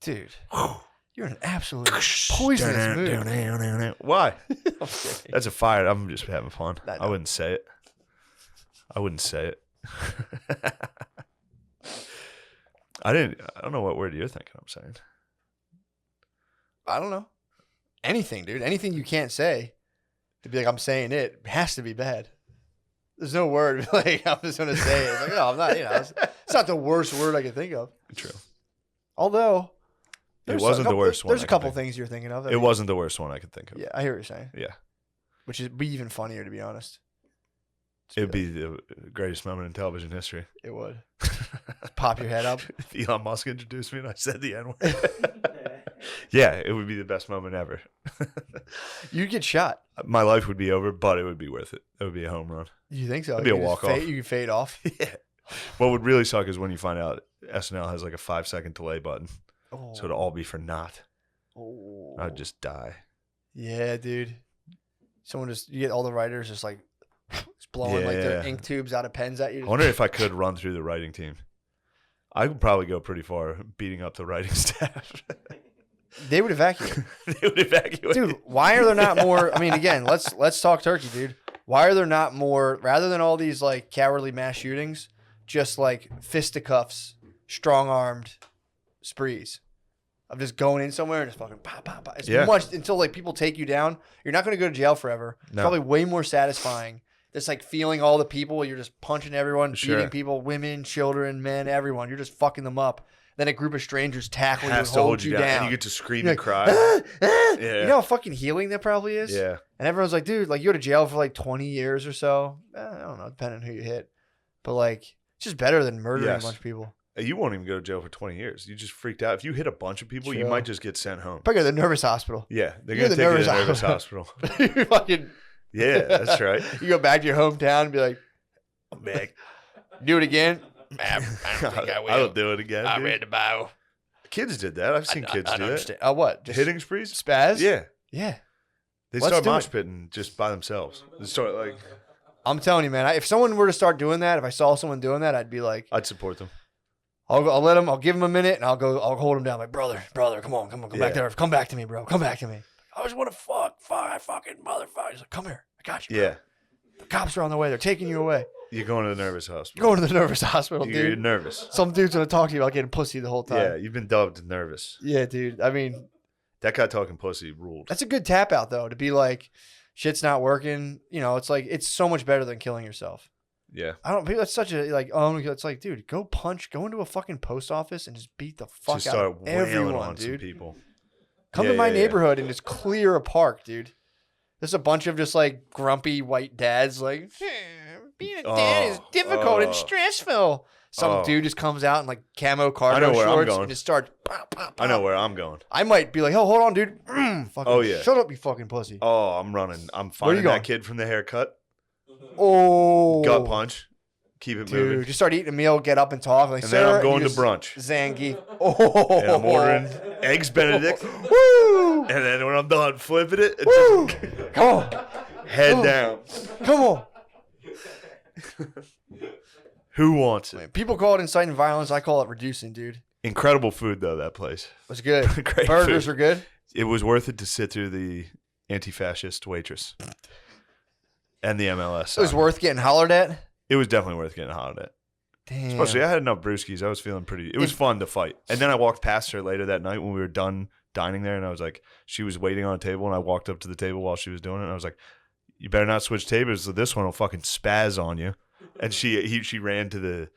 Dude, you're in an absolute poisonous mood. Why? I'm kidding. That's a fire. I'm just having fun. I know. I wouldn't say it. I wouldn't say it. I don't know what word you're thinking I'm saying. I don't know. Anything, dude. Anything you can't say to be like, I'm saying it has to be bad. There's no word like I'm just gonna say it. It's like, no, I'm not. It's not the worst word I can think of. True. Although It wasn't the worst one. There's I a could couple think. things you're thinking of. It wasn't the worst one I could think of. Yeah, I hear what you're saying. Yeah. Which is be even funnier, to be honest. It would be the greatest moment in television history. It would. Pop your head up. If Elon Musk introduced me and I said the N word. Yeah, it would be the best moment ever. You'd get shot. My life would be over, but it would be worth it. It would be a home run. You think so? It'd be a You just walk-off. You can fade off. Yeah. What would really suck is when you find out SNL has like a 5-second delay button. Oh. So it'd all be for naught. Oh. I'd just die. Yeah, dude. You get all the writers just like just blowing like their Yeah. ink tubes out of pens at you. I wonder if I could run through the writing team. I could probably go pretty far beating up the writing staff. They would evacuate. They would evacuate. Dude, why are there not more? I mean, again, let's talk turkey, dude. Why are there not more, rather than all these like cowardly mass shootings, just like fisticuffs, strong-armed sprees of just going in somewhere and just fucking pop, pop, pop. It's much until like people take you down. You're not going to go to jail forever. It's probably way more satisfying. Just like feeling all the people. You're just punching everyone, beating people, women, children, men, everyone. You're just fucking them up. Then a group of strangers tackle you and hold you down. And you get to scream and cry. Yeah. You know how fucking healing that probably is? Yeah. And everyone's like, dude, like you go to jail for like 20 years or so. I don't know, depending on who you hit. But like, it's just better than murdering a bunch of people. You won't even go to jail for 20 years. You just freaked out. If you hit a bunch of people, you might just get sent home. Probably go to the nervous hospital. Yeah. They're going to take you to the nervous hospital. You fucking... Yeah, that's right. You go back to your hometown and be like, I'm back. Do it again? I don't think I will. I don't do it again. I read the Bible. Kids did that. I've seen kids do that. Oh, what? Just hitting sprees? Spaz? Yeah. Yeah. They start mosh pitting just by themselves. They start like... I'm telling you, man. If someone were to start doing that, if I saw someone doing that, I'd be like... I'd support them. I'll let them. I'll give them a minute, and I'll hold them down. Like, brother, come on, come back there. Come back to me, bro. Come back to me. I just want to fucking motherfucker. He's like, come here. I got you, bro. Yeah. The cops are on the way. They're taking you away. You're going to the nervous hospital. You're going to the nervous hospital, dude. You're nervous. Some dude's going to talk to you about getting pussy the whole time. Yeah, you've been dubbed nervous. Yeah, dude. I mean... That guy talking pussy ruled. That's a good tap out, though, to be like, shit's not working. You know, it's like, it's so much better than killing yourself. Yeah. I don't, people, that's such a, like, it's like, dude, go into a fucking post office and just beat the fuck out of everyone, dude. Some people. Come to my neighborhood and just clear a park, dude. There's a bunch of just like grumpy white dads, like, being a dad is difficult and stressful. Some dude just comes out in like camo cargo shorts and just starts. Pop, pop, pop. I know where I'm going. I might be like, oh, hold on, dude. Shut up, you fucking pussy. Oh, I'm running. I'm finding that kid from the haircut. Oh, gut punch. Keep it moving. Just start eating a meal, get up and talk. Like, and then I'm going to brunch. Zangief. Oh, and I'm ordering eggs Benedict. Woo! And then when I'm done flipping it, woo! Come on, head down. Come on. Who wants it? People call it inciting violence. I call it reducing, dude. Incredible food though. That place was good. Great Burgers food. were good. It was worth it to sit through the anti-fascist waitress and the MLS. It was worth getting hollered at. It was definitely worth getting hollered at. Damn. Especially, I had enough brewskis. I was feeling pretty. It was fun to fight. And then I walked past her later that night when we were done dining there, and I was like, she was waiting on a table, and I walked up to the table while she was doing it, and I was like, you better not switch tables, so this one will fucking spaz on you. And she ran to the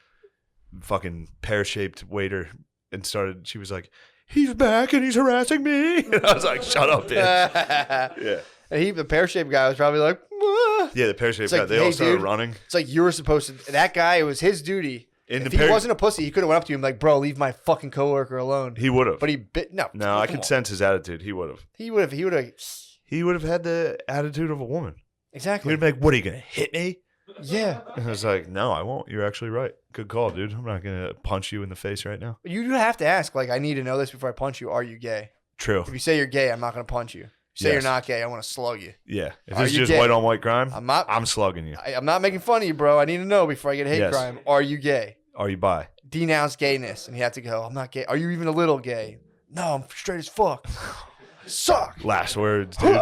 fucking pear-shaped waiter and started. She was like, he's back and he's harassing me. And I was like, shut up, bitch. Yeah. And the pear-shaped guy was probably like, Wah. Yeah, the pear-shaped guy. They all started running. It's like you were supposed to. That guy, it was his duty. If he wasn't a pussy, he could have went up to him like, bro, leave my fucking coworker alone. He would have. But he bit. No, I could sense his attitude. He would have. He would have. He would have had the attitude of a woman. Exactly. He would have been like, what, are you going to hit me? Yeah. And I was like, no, I won't. You're actually right. Good call, dude. I'm not going to punch you in the face right now. You do have to ask, like, I need to know this before I punch you. Are you gay? True. If you say you're gay, I'm not going to punch you. If you say you're not gay, I want to slug you. Yeah. If it's just white on white crime, I'm slugging you. I'm not making fun of you, bro. I need to know before I get hate crime. Are you gay? Are you bi? Denounce gayness. And you have to go, I'm not gay. Are you even a little gay? No, I'm straight as fuck. Suck. Last words, dude.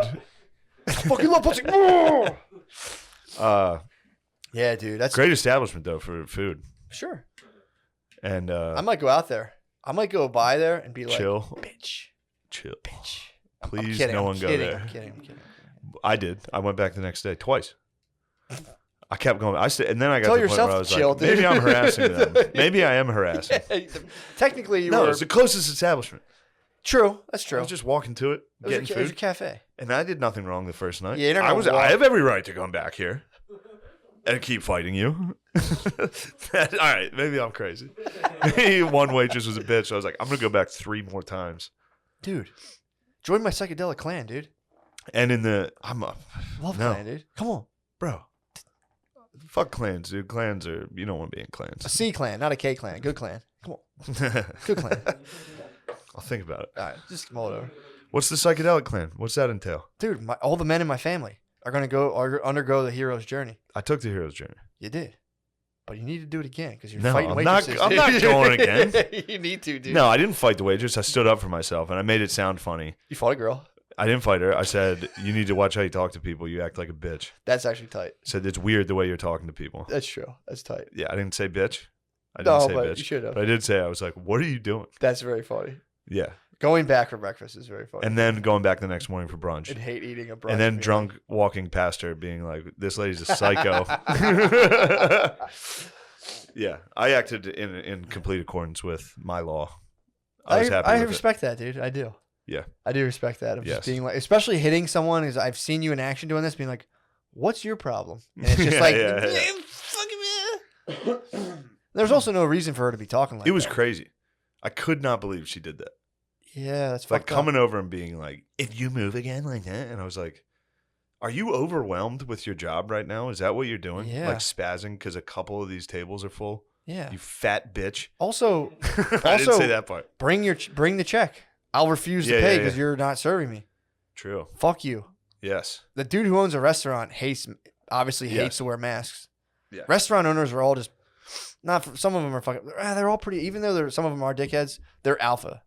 I fucking love pussy. Yeah, dude. That's great establishment, though, for food. Sure. And I might go out there. I might go by there and be like, chill. Bitch. Chill. Bitch. Please, no one go there. I'm kidding. I did. I went back the next day twice. I kept going. And then I got Tell to the point where I was chill, like, dude. maybe I'm harassing them. Maybe I am harassing. Technically, you were. No, it's the closest establishment. True. That's true. I was just walking to it, getting food. It was a cafe. And I did nothing wrong the first night. Yeah, I have every right to come back here and keep fighting you. All right, maybe I'm crazy. Maybe one waitress was a bitch. I was like, I'm going to go back 3 more times. Dude, join my psychedelic clan, dude. And in the... Clan, dude. Come on. Bro. Fuck clans, dude. Clans are... You don't want to be in clans. A C clan, not a K clan. Good clan. Come on. Good clan. I'll think about it. All right, just mull it over. What's the psychedelic clan? What's that entail? Dude, all the men in my family are going to undergo the hero's journey. I took the hero's journey. You did. But you need to do it again because you're fighting I'm waitresses. I'm not going again. You need to, dude. No, I didn't fight the waitress. I stood up for myself, and I made it sound funny. You fought a girl. I didn't fight her. I said, you need to watch how you talk to people. You act like a bitch. That's actually tight. I said, it's weird the way you're talking to people. That's true. That's tight. Yeah, I didn't say bitch. I didn't say but bitch. you should have. But I did say, I was like, what are you doing? That's very funny. Yeah. Going back for breakfast is very funny. And then going back the next morning for brunch. I'd hate eating a brunch. And then meal. drunk walking past her being like, this lady's a psycho. Yeah. I acted in complete accordance with my law. I was happy I with respect that, dude. I do. Yeah. I do respect that. Of Yes. just being like, especially hitting someone, is I've seen you in action doing this, being like, what's your problem? And it's just Yeah, like, yeah. fucking There's also no reason for her to be talking like It was that. crazy. I could not believe she did that. Yeah, that's Like fucked up. coming over and being like, if you move again like that. And I was like, are you overwhelmed with your job right now? Is that what you're doing? Yeah. Like spazzing because a couple of these tables are full? Yeah. You fat bitch. Also, I didn't say that part. bring the check. I'll refuse to Yeah, pay yeah, because yeah. you're not serving me. True. Fuck you. Yes. The dude who owns a restaurant obviously hates Yes. to wear masks. Yeah. Restaurant owners are all just some of them are fucking. They're all pretty. Even though some of them are dickheads, they're alpha.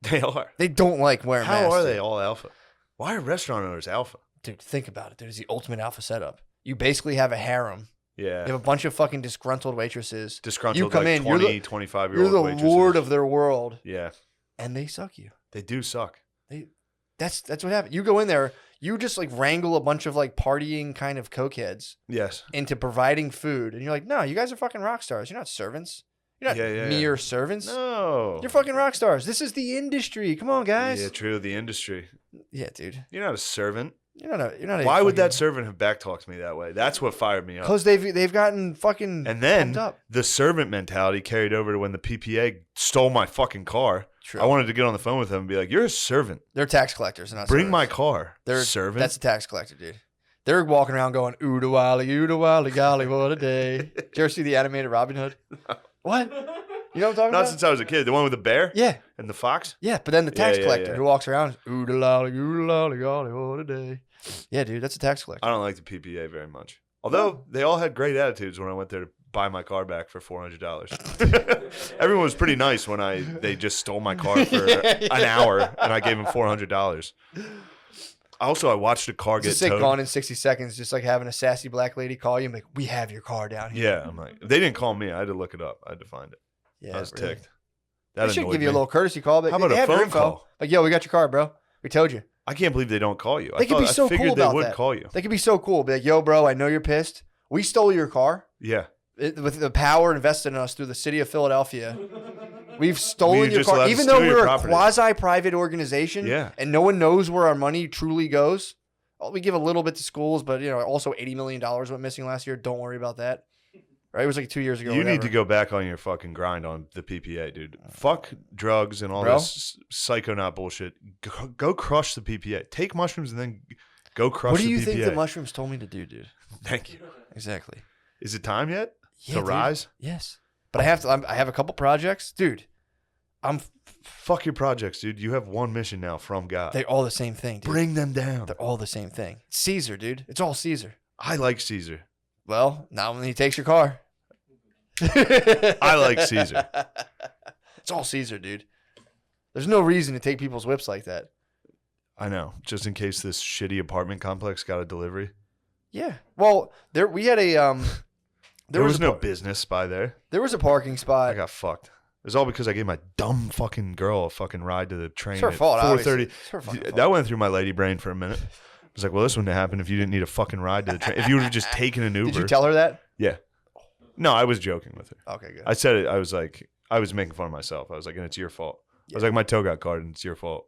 They are. They don't like wearing masks. How are they dude. all alpha? Why are restaurant owners alpha? Dude, think about it. Dude, it's the ultimate alpha setup. You basically have a harem. Yeah. You have a bunch of fucking disgruntled waitresses. Disgruntled You come like in, 20, you're 25-year-old the waitresses. lord of their world, Yeah. and they suck you. They do suck. That's what happened. You go in there, you just like wrangle a bunch of like partying kind of cokeheads Yes. into providing food, and you're like, no, you guys are fucking rock stars. You're not servants. You're not mere servants. No. You're fucking rock stars. This is the industry. Come on, guys. Yeah, true. The industry. Yeah, dude. You're not a servant. You're not. Why would that servant have backtalked me that way? That's what fired me up. Because they've gotten fucking And then pumped up. the servant mentality carried over to when the PPA stole my fucking car. True. I wanted to get on the phone with them and be like, "You're a servant. They're tax collectors, not Bring servants. my car." They're servant. That's a tax collector, dude. They're walking around going, ooh da wally, golly, what a day. Did you ever see the animated Robin Hood? What? You know what I'm talking Not about? since I was a kid. The one with the bear Yeah. and the fox. Yeah, but then the tax Yeah, collector yeah. who walks around, ooh da golly, golly, what a day. Yeah, dude, that's a tax collector. I don't like the PPA very much. Although they all had great attitudes when I went there to buy my car back for $400. Everyone was pretty nice when they just stole my car for an hour and I gave them $400. Also, I watched a car It's get just like towed. gone in 60 seconds, just like having a sassy black lady call you and be like, we have your car down here. Yeah, I'm like, they didn't call me. I had to look it up. I had to find it. Yeah, I was really. ticked. That They should annoyed give you a me. little courtesy call. But How about they a have your phone info. call? Like, yo, we got your car, bro. We told you. I can't believe they don't call you. They could be so I figured cool they about would that. call you. They could be so cool. Be like, yo, bro, I know you're pissed. We stole your car. Yeah. With the power invested in us through the city of Philadelphia. We've stolen We're your just allowed car. to Even though steal your we're a property. quasi-private organization Yeah. and no one knows where our money truly goes. We give a little bit to schools, but also $80 million went missing last year. Don't worry about that. Right? It was like 2 years ago. You need whatever. to go back on your fucking grind on the PPA, dude. Fuck drugs and all Bro? this psychonaut bullshit. Go crush the PPA. Take mushrooms and then go crush What do the you PPA. think the mushrooms told me to do, dude? Thank you. Exactly. Is it time yet Yeah, to dude. rise? Yes. But I have a couple projects. Dude, Fuck your projects, dude. You have one mission now from God. they're all the same thing, dude. Bring them down. They're all the same thing. Caesar, dude. It's all Caesar. I like Caesar. Well, not when he takes your car. I like Caesar. It's all Caesar, dude. There's no reason to take people's whips like that. I know. Just in case this shitty apartment complex got a delivery. Yeah. Well, we had a There was a no par- business by there. there was a parking I spot. got fucked. It was all because I gave my dumb fucking girl a fucking ride to the train It's her at fault. 4:30. Obviously. It's her fucking fault. That went through my lady brain for a minute. I was like, well, this wouldn't have happened if you didn't need a fucking ride to the train. If you would have just taken an Uber. Did you tell her that? Yeah. No, I was joking with her. Okay, good. I said it. I was like, I was making fun of myself. I was like, and it's your fault. I was like, my toe got caught and it's your fault.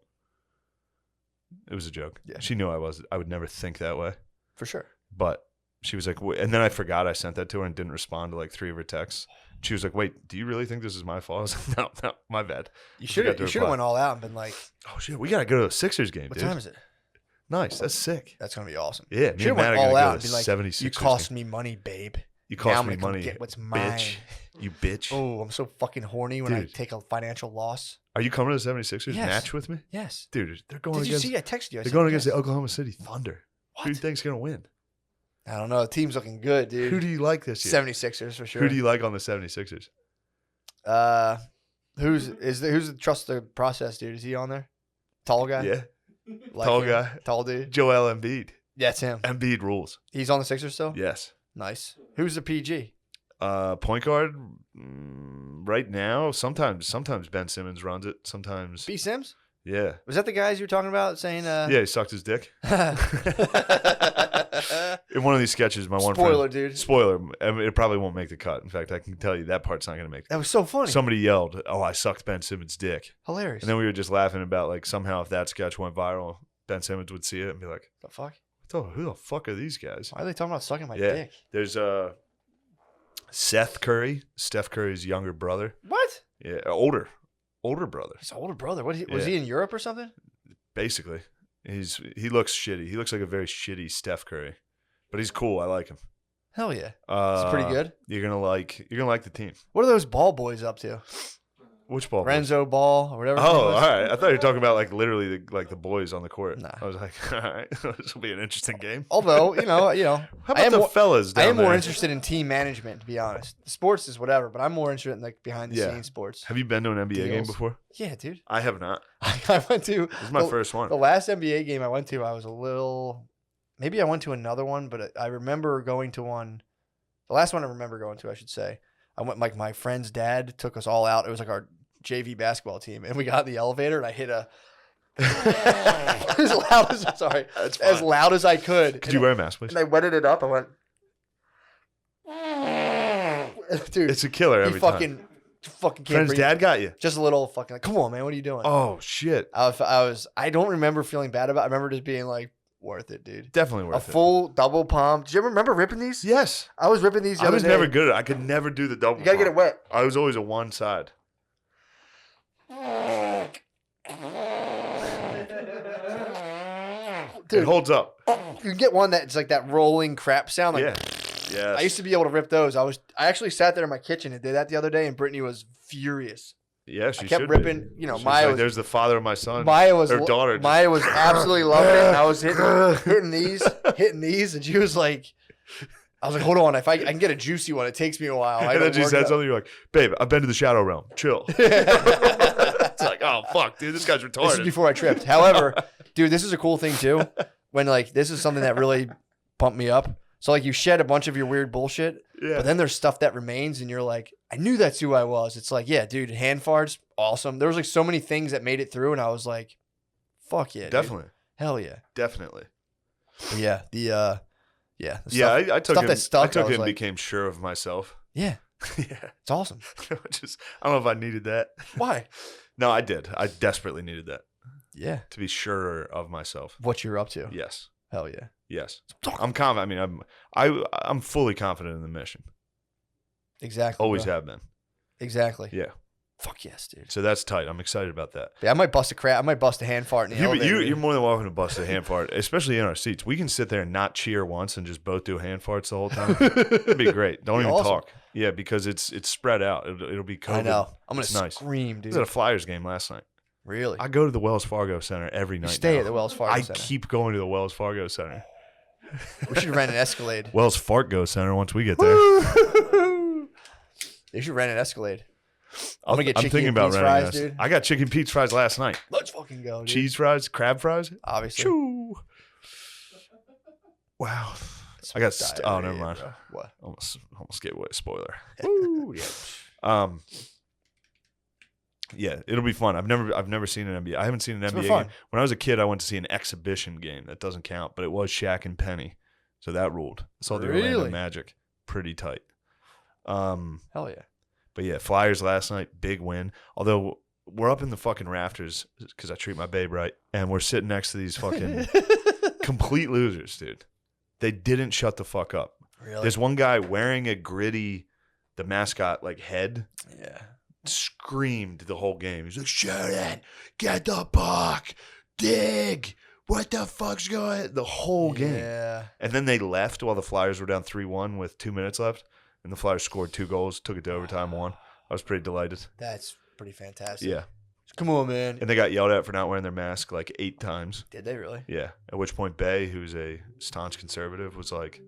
It was a joke. Yeah. She knew I would never think that way. For sure. But she was like, and then I forgot I sent that to her and didn't respond to like 3 of her texts. She was like, wait, do you really think this is my fault? I was like, no, my bad. You I should forgot to have reply. went all out and been like, Oh, shit, we got to go to a Sixers game, what dude. time is it? Nice. That's sick. That's going to be awesome. Yeah, me Should and have Matt went are all going out to and go be to like, 76ers you cost me money, babe. You Now cost I'm me gonna come money, get what's mine. bitch. You bitch. Oh, I'm so fucking horny when I Dude. take a financial loss. Are you coming to the 76ers Yes. match with me? Yes. Dude, they're going Did you against see? I texted you. I they're said going against yes. the Oklahoma City Thunder. What? Who do you think's going to win? I don't know. The team's looking good, dude. Who do you like this year? 76ers for sure. Who do you like on the 76ers? Who's the trust the process dude? Is he on there? Tall guy? Yeah. Tall him. guy. Tall dude. Joel Embiid. Yeah, it's him. Embiid rules. He's on the Sixers still? Yes. Nice. Who's the PG? Point guard right now. Sometimes Ben Simmons runs it. Sometimes. B. Sims? Yeah. Was that the guys you were talking about saying? Yeah, he sucked his dick. In one of these sketches, my one Spoiler, friend. dude. Spoiler. I mean, it probably won't make the cut. In fact, I can tell you that part's not going to make it. That was so funny. Somebody yelled, "Oh, I sucked Ben Simmons' dick." Hilarious. And then we were just laughing about like somehow if that sketch went viral, Ben Simmons would see it and be like, the fuck? who the fuck are these guys? Why are they talking about sucking my Yeah. dick? There's Seth Curry, Steph Curry's younger brother. What? Yeah, older brother. His older brother. Was Yeah. he in Europe or something? Basically, he looks shitty. He looks like a very shitty Steph Curry, but he's cool. I like him. Hell yeah. It's pretty good. You're gonna like the team. What are those ball boys up to? Which ball? Renzo Ball or whatever. Oh, his name all was? right. I thought you were talking about like literally the boys on the court. Nah. I was like, all right, this will be an interesting game. Although, How I about am the more, fellas down I am more there? interested in team management, to be honest. The sports is whatever, but I'm more interested in like behind the scenes sports. Have you been to an NBA game Deals. before? Yeah, dude. I have not. I went to This is my first one. the last NBA game I went to. I was a little. Maybe I went to another one, but I remember going to one. The last one I remember going to, I should say. I went. Like my friend's dad took us all out. It was like our JV basketball team, and we got in the elevator, and I hit a as loud as as loud as I could. Could you wear a mask, please? And I wetted it up. I went, dude. It's a killer He every fucking time. can't Friend's breathe. dad got you. Just a little fucking. Like, come on, man. What are you doing? Oh shit! I don't remember feeling bad about it. I remember just being like, worth it, dude. Definitely A worth it. full double pump. Did you ever remember ripping these? Yes. I was ripping these the I other was day. never good at it. I could never do the double. You gotta get it pump. wet. I was always a one side. Dude, It holds up. you can get one that's like that rolling crap sound. Like, Yeah. Yes. I used to be able to rip those. I actually sat there in my kitchen and did that the other day, and Brittany was furious. Yes, I you kept should ripping. Be. You know, She's Maya like, was. there's the father of my son. Maya was. her daughter. just- Maya was absolutely loving it. And I was hitting these, and she was like, I was like, hold on, if I can get a juicy one, it takes me a while. I and then gotta she work said up. something. You're like, babe, I've been to the Shadow Realm. Chill. It's like, oh fuck, dude, this guy's This is retarded. before I tripped. However, dude, this is a cool thing too. When like this is something that really pumped me up. So like you shed a bunch of your weird bullshit, Yeah. but then there's stuff that remains, and you're like, I knew that's who I was. It's like, yeah, dude, hand farts, awesome. There was like so many things that made it through, and I was like, fuck yeah, dude. Definitely. Hell yeah. Definitely. But yeah, the Yeah, stuff, I took stuff him. that stuck, I took I was him. like- Became sure of myself. yeah, Yeah. it's awesome. Just, I don't know if I needed that. Why? No, I did. I desperately needed that Yeah, to be sure of myself. what you're up to. Yes. Hell yeah. Yes. I'm confident. I mean, I'm fully confident in the mission. Exactly. Always bro. have been. Exactly. Yeah. Fuck yes, dude. So that's tight. I'm excited about that. Yeah, I might bust a hand fart in the elevator. You're more than welcome to bust a hand fart, especially in our seats. We can sit there and not cheer once and just both do hand farts the whole time. It'd be great. Don't Be even awesome. talk. Yeah, because it's spread out. It'll be COVID. I know. I'm gonna It's nice. scream, I dude. was at a Flyers game last night. Really? I go to the Wells Fargo Center every night. You stay now. at the Wells Fargo I Center. keep going to the Wells Fargo Center. We should rent an Escalade. Wells Fargo Center once we get there. They should rent an Escalade. I'm gonna get I'm chicken thinking and about Pete's renting fries, this. dude. I got chicken Pete's fries last night. Let's fucking go, dude. Cheese fries, crab fries. Obviously. Choo. Wow. I got oh, never Diarrhea, mind. bro. What? Almost gave away a spoiler. Woo, yeah. Yeah, it'll be fun. I've never seen an NBA. I haven't seen an It's been NBA fun. game. When I was a kid, I went to see an exhibition game. That doesn't count, but it was Shaq and Penny, so that ruled. I saw the Orlando Really? Magic, pretty tight. Hell yeah. But yeah, Flyers last night, big win. Although we're up in the fucking rafters because I treat my babe right, and we're sitting next to these fucking complete losers, dude. They didn't shut the fuck up. Really? There's one guy wearing a Gritty, the mascot, like head, Yeah. screamed the whole game. He's like, shoot it, get the puck, dig. What the fuck's going on? The whole game. Yeah. And then they left while the Flyers were down 3-1 with 2 minutes left. And the Flyers scored 2 goals, took it to overtime, won. I was pretty delighted. That's pretty fantastic. Yeah. Come on, man. And they got yelled at for not wearing their mask like 8 times. Did they really? Yeah. At which point Bay, who's a staunch conservative, was like,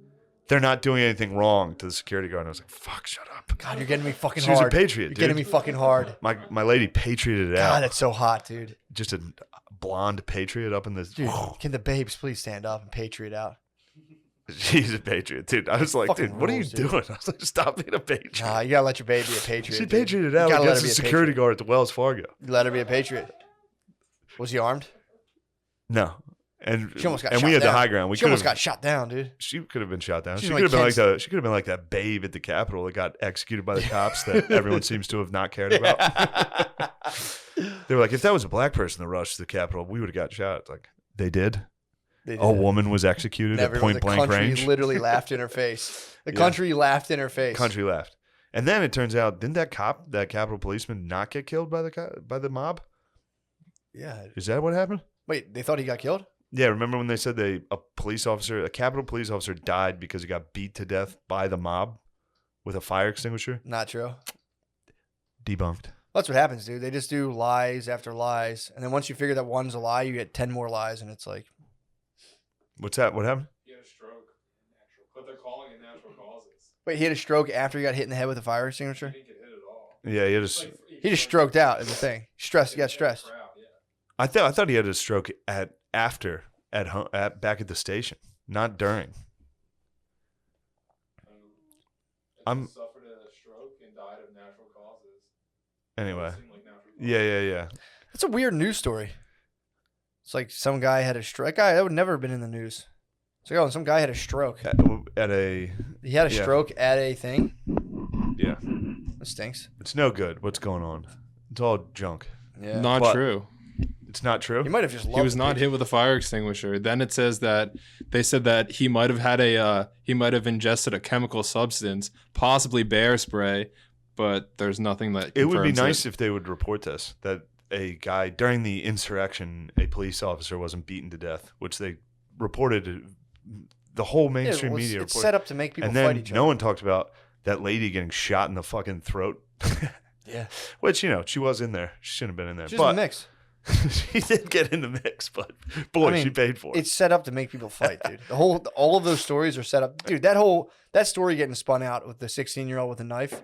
they're not doing anything wrong to the security guard. And I was like, fuck, shut up. God, you're getting me fucking She was a hard. patriot, You're dude. getting me fucking hard. My lady patrioted it God, out. that's so hot, dude. Just a blonde patriot up in this. Dude, can the babes please stand up and patriot out? She's a patriot, dude. I was like, Fucking dude, what are you rules, dude. doing? I was like, stop being a patriot. Nah, you gotta let your baby be a patriot. She dude. patrioted You out gotta let against her the be a security patriot. guard at the Wells Fargo. You let her be a patriot. Was he armed? No, and She almost got and shot we had down. the high ground. We She could almost have. got shot down, dude. She could have been shot down. She's She like could have been like Ken's- she could have been like that babe at the Capitol that got executed by the cops that everyone seems to have not cared about. They were like, if that was a black person that rushed to the Capitol, we would have got shot. It's like they did. They did. A woman was executed at point blank the country range. literally laughed in her face. The Yeah. country laughed in her face. Country left, and then it turns out, didn't that Capitol policeman, not get killed by the mob? Yeah. Is that what happened? Wait, they thought he got killed? Yeah, remember when they said a Capitol police officer died because he got beat to death by the mob with a fire extinguisher? Not true. Debunked. That's what happens, dude. They just do lies after lies. And then once you figure that one's a lie, you get 10 more lies. And it's like, What's that? What happened? He had a stroke. But they're calling it natural causes. wait, he had a stroke after he got hit in the head with a fire He extinguisher? didn't get hit at all. Yeah, he had a. Like, He just stroked out in the thing. Stressed. He got stressed. Crowd, yeah. I thought he had a stroke at home back at the station, not during. And suffered a stroke and died of natural causes. Anyway, It seemed like natural causes. yeah. That's a weird news story. It's like some guy had a stroke. That guy, that would never have been in the news. It's like, oh, some guy had a stroke. At a He had a Yeah. stroke at a thing. yeah, That stinks. it's no good. What's going on? It's all junk. Yeah. Not But- true. It's not true. He might have just loved He was the not picture. hit with a fire extinguisher. Then it says that they said that he might have had he might have ingested a chemical substance, possibly bear spray, but there's nothing that It would be confirms nice if they would report this, that a guy during the insurrection, a police officer wasn't beaten to death, which they reported. The whole Yeah, mainstream well, media it's reported. set up to make people And fight then each no other. one talked about that lady getting shot in the fucking throat. Yeah. Which, she was in there. She shouldn't have been in there. She's in but the mix. she did get in the mix, but boy, I mean, she paid for it. It's set up to make people fight, dude. All of those stories are set up, dude. That story getting spun out with the 16-year-old with a knife.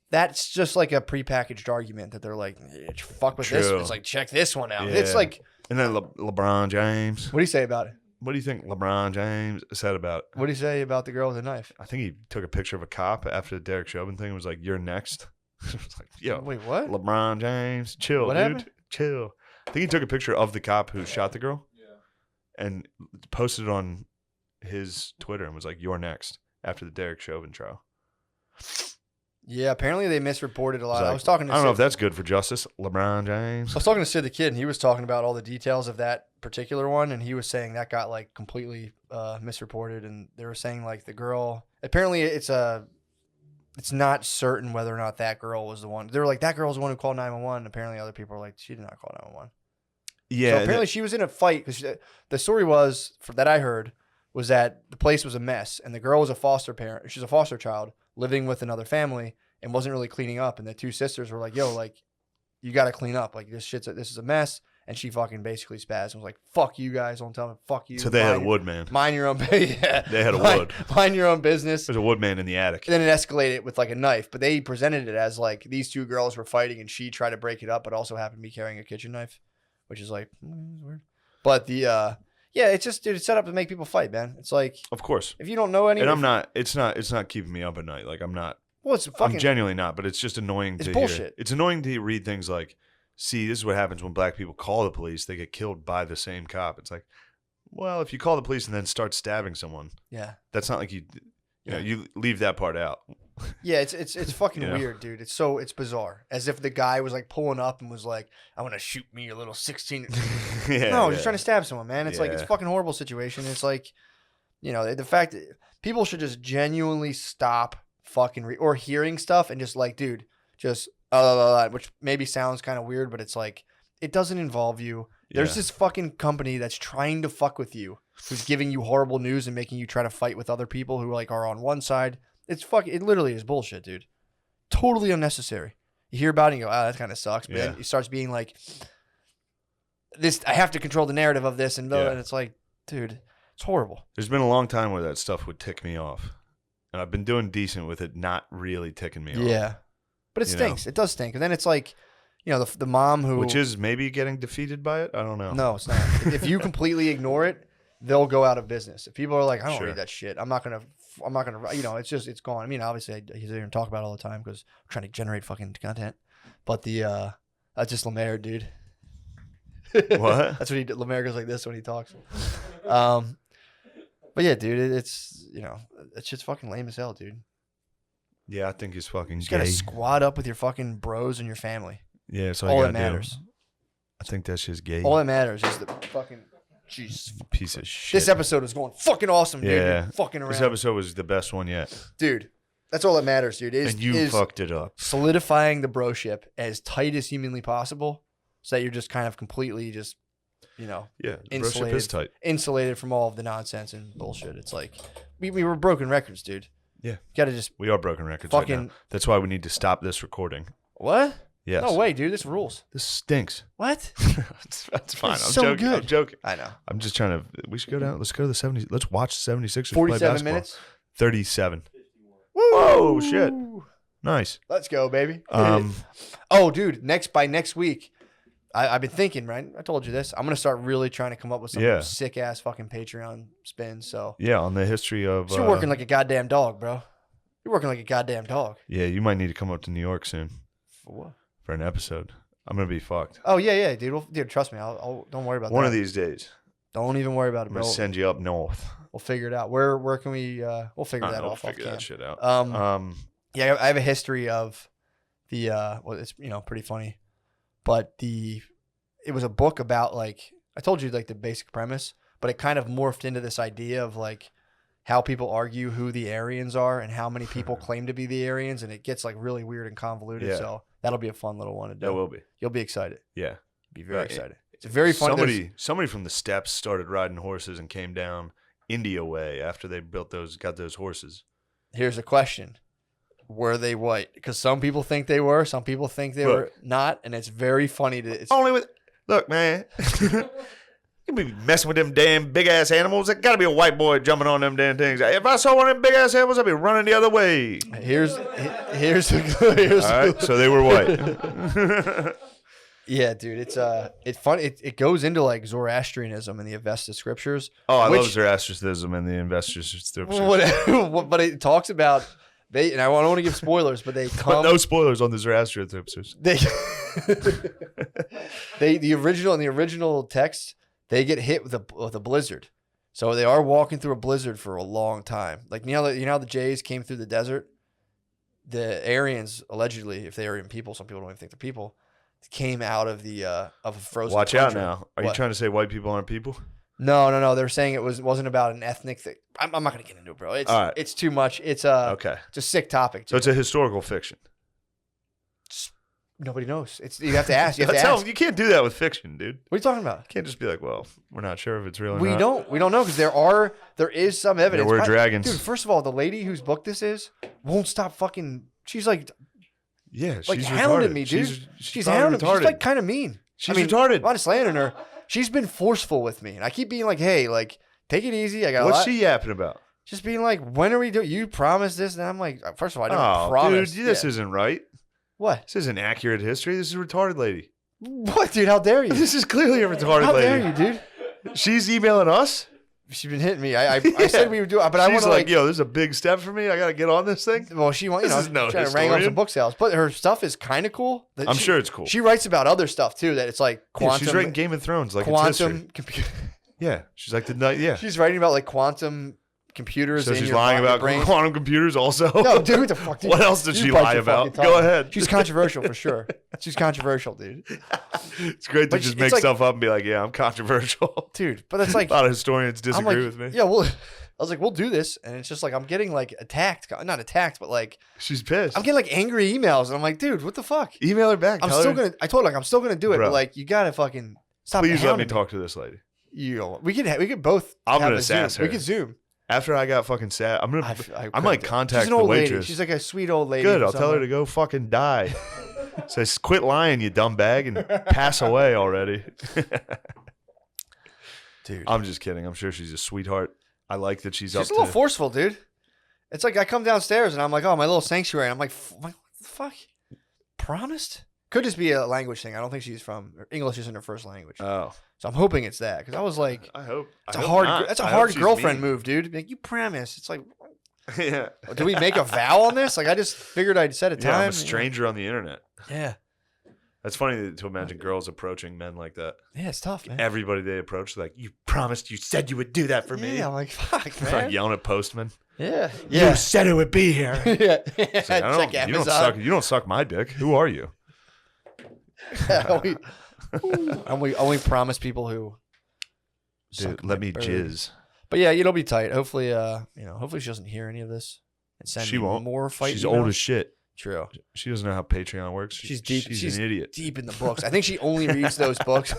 That's just like a prepackaged argument that they're like, fuck with this. True. It's like, check this one out. Yeah. It's like, And then LeBron James. what do you say about it? What do you think LeBron James said about it? What do you say about the girl with the knife? I think he took a picture of a cop after the Derek Chauvin thing and was like, "You're next." It was like, yo, Wait, what? LeBron James, chill, What dude. happened? Chill. I think he took a picture of the cop who shot the girl Yeah. and posted it on his Twitter and was like, "You're next," after the Derek Chauvin trial. Yeah, apparently they misreported a lot. It's I like, was talking to I don't know Sid- if that's good for justice. LeBron James. I was talking to Sid the Kid, and he was talking about all the details of that particular one, and he was saying that got like completely misreported, and they were saying like the girl. Apparently, it's not certain whether or not that girl was the one. They were like, that girl's the one who called 911. Apparently, other people were like, she did not call 911. Yeah. So apparently, she was in a fight because the story was that I heard was that the place was a mess, and the girl was a foster parent. She's a foster child living with another family and wasn't really cleaning up. And the two sisters were like, "Yo, like, you got to clean up. Like, this is a mess." And she fucking basically spazzed and was like, "Fuck you guys, don't tell me. Fuck you." so they had a woodman. Mind your own. Yeah, They had a wood. Mind your own business. There's a woodman in the attic. And then it escalated with like a knife, but they presented it as like these two girls were fighting, and she tried to break it up, but also happened to be carrying a kitchen knife, which is like weird. But the yeah, it's just dude, it's set up to make people fight, man. It's like Of course. if you don't know any, And I'm not. It's not keeping me up at night. Like I'm not. well, it's fucking I'm genuinely not. But it's just annoying It's to bullshit. hear. It's annoying to read things like, "See, this is what happens when black people call the police. They get killed by the same cop." It's like, well, if you call the police and then start stabbing someone, yeah, that's not like you Yeah. you leave that part out. yeah. It's fucking You know? weird, dude. It's bizarre. As if the guy was like pulling up and was like, "I want to shoot me, you little 16." Yeah. No, yeah. just trying to stab someone, man. It's like it's a Yeah. fucking horrible situation. It's like, the fact that people should just genuinely stop fucking or hearing stuff and just like, dude, just which maybe sounds kind of weird, but it's like it doesn't involve you. There's Yeah. this fucking company that's trying to fuck with you, who's giving you horrible news and making you try to fight with other people who like are on one side. It literally is bullshit, dude. Totally unnecessary. You hear about it and you go, that kind of sucks. But then Yeah. it starts being like, I have to control the narrative of this, and Yeah. it's like, dude, it's horrible. There's been a long time where that stuff would tick me off, and I've been doing decent with it not really ticking me off. Yeah. But it You know? stinks. It does stink. And then it's like, you know, the mom who, which is maybe getting defeated by it. I don't know. no, it's not. If you completely ignore it, they'll go out of business. If people are like, I don't Sure. read that shit, I'm not gonna, you know, it's gone. I mean, obviously, I hear him talk about it all the time because I'm trying to generate fucking content. But that's just Lemaire, dude. What? That's what he did. Lemaire goes like this when he talks. But yeah, dude, it's, you know, it's just fucking lame as hell, dude. Yeah, I think he's fucking You just gay. gotta squad up with your fucking bros and your family. Yeah, that's All you that gotta do. matters. I think that's just gay. All that matters is the fucking. Jeez. Piece of shit. This episode was going fucking awesome, dude. Yeah. You're fucking around. This episode was the best one yet. Dude, that's all that matters, dude. And you fucked it up. Solidifying the broship as tight as humanly possible so that you're just kind of completely just, you know, Yeah, the broship is tight. insulated from all of the nonsense and bullshit. It's like, we were broken records, dude. Yeah. You gotta just, We are broken records Fucking- right now. That's why we need to stop this recording. what? Yes. No way, dude. This rules. This stinks. What? That's fine. I'm so joking. I'm good. joking. I know. I'm just trying to. We should go down. Let's go to the 70s. Let's watch 76ers play 47 basketball. minutes. 37. Woo! Whoa, shit. Nice. Let's go, baby. Um, Oh, dude. By next week, I've been thinking, right? I told you this. I'm gonna start really trying to come up with some Yeah. sick ass fucking Patreon spins. So yeah, on the history of. you're working like a goddamn dog, bro. You're working like a goddamn dog. Yeah, you might need to come up to New York soon For what? for an episode. I'm gonna be fucked. Oh yeah, dude. Dude, trust me. I'll don't worry about One that. of these days, Don't even worry about it, I'm bro. gonna send you up north. We'll figure it out. Where can we? We'll figure that I'll off. figure off that cam. shit out. Yeah, I have a history of the. Well, it's, you know, pretty funny, but it was a book about, like, I told you, like, the basic premise, but it kind of morphed into this idea of, like, how people argue who the Aryans are and how many people claim to be the Aryans, and it gets, like, really weird and convoluted. Yeah. So that'll be a fun little one to do. That will be. You'll be excited. Yeah. Be very Right. excited. It's very fun. Somebody from the steppes started riding horses and came down India way after they got those horses. Here's a question. Were they white? Because some people think they were. Some people think they were not. And it's very funny. Look, man. You be messing with them damn big ass animals. There gotta be a white boy jumping on them damn things. If I saw one of them big ass animals, I'd be running the other way. Here's All right, so they were white. Yeah, dude, it's fun. It goes into, like, Zoroastrianism and the Avesta scriptures. Oh, I love which- Zoroastrianism and the investors' scriptures. But it talks about and I don't want to give spoilers, but they come. But no spoilers on the Zoroastrian scriptures. The original text, they get hit with a blizzard, so they are walking through a blizzard for a long time. Like, you know how the Jays came through the desert. The Aryans, allegedly, if they are even people, some people don't even think they're people, came out of a frozen. Watch out tundra. now. Are you trying to say white people aren't people? No. They're saying it wasn't about an ethnic thing. I'm not gonna get into it, bro. It's All right. It's too much. It's Okay. it's a sick topic. So it's a historical fiction. Nobody knows. You have to ask. You have to Tell ask. them, you can't do that with fiction, dude. What are you talking about? You can't just be like, well, we're not sure if it's real or We not. don't know because there is some evidence. There were dragons. Dude, first of all, the lady whose book this is won't stop fucking. She's like Yeah, like she's hounding retarded. me, dude. She's hounding me. retarded. She's like kind of mean. She's retarded. I'm not slandering her. She's been forceful with me, and I keep being like, "Hey, like, take it easy." I got What's a lot. she yapping about? Just being like, "When are we doing? You promised this?" And I'm like, first of all, I didn't Oh, promise. dude, this Yeah. isn't right. What? This isn't accurate history. This is a retarded lady. What, dude? How dare you? This is clearly a retarded How lady. dare you, dude? She's emailing us. She's been hitting me. I said we would do it, but I want She's to like, yo, this is a big step for me. I got to get on this thing. Well, she wants, This is no trying to wrangle up historian. some book sales, but her stuff is kind of cool. I'm sure it's cool. She writes about other stuff too. That it's like Yeah, quantum. she's writing Game of Thrones like it's history. quantum computer. Yeah, she's like the night. Yeah, She's writing about like quantum computers. so in she's your lying about brain. quantum computers also. No, dude, what the fuck? Dude? What else did You she bite lie your about? fucking Go tongue. ahead. She's controversial for sure. She's controversial, dude. It's great to But just it's make like- stuff up and be like, yeah, I'm controversial. Dude, but that's like A lot of historians I'm disagree like, with me. yeah, well, I was like, we'll do this, and it's just like I'm getting like attacked, not attacked, but like She's pissed. I'm getting like angry emails, and I'm like, dude, what the fuck? Email her back. I'm Tell still her, gonna. I told her like I'm still gonna do it, Bro. but like you gotta fucking stop. please let me hounding talk to this lady. You know, we could both. I'm have gonna a Zoom. sass her. We could Zoom. After I got fucking sad, I'm gonna. I might couldn't. contact She's an the old waitress. lady. She's like a sweet old lady. Good. from I'll tell her to somewhere. go fucking die. Says, quit lying, you dumb bag, and pass away already. Dude. I'm just kidding. I'm sure she's a sweetheart. I like that she's up She's a little to. forceful, dude. It's like I come downstairs and I'm like, oh, my little sanctuary. And I'm like, what the fuck? Promised? Could just be a language thing. I don't think she's from English isn't her first language. Oh, So I'm hoping it's that because I was like, I hope. it's I a hope hard. not. That's a I hope hard she's girlfriend mean. move, dude. Like, you promise. It's like, Yeah. do we make a vow on this? Like, I just figured I'd set a time. Yeah, I'm a you know? stranger on the internet. Yeah. That's funny to imagine girls approaching men like that. Yeah, it's tough, man. Everybody they approach, like, you promised, you said you would do that for me. Yeah, I'm like, fuck, Like man. yelling at postmen. Yeah. You said it would be here. yeah. It's like, Check you don't suck. You don't suck my dick. Who are you? we only promise people who Dude, suck let my me bird. jizz. But yeah, it'll be tight. Hopefully, hopefully she doesn't hear any of this and send She me won't. more fight. She's emails. old as shit. True. She doesn't know how Patreon works. She's deep. She's an idiot. Deep in the books. I think she only reads those books.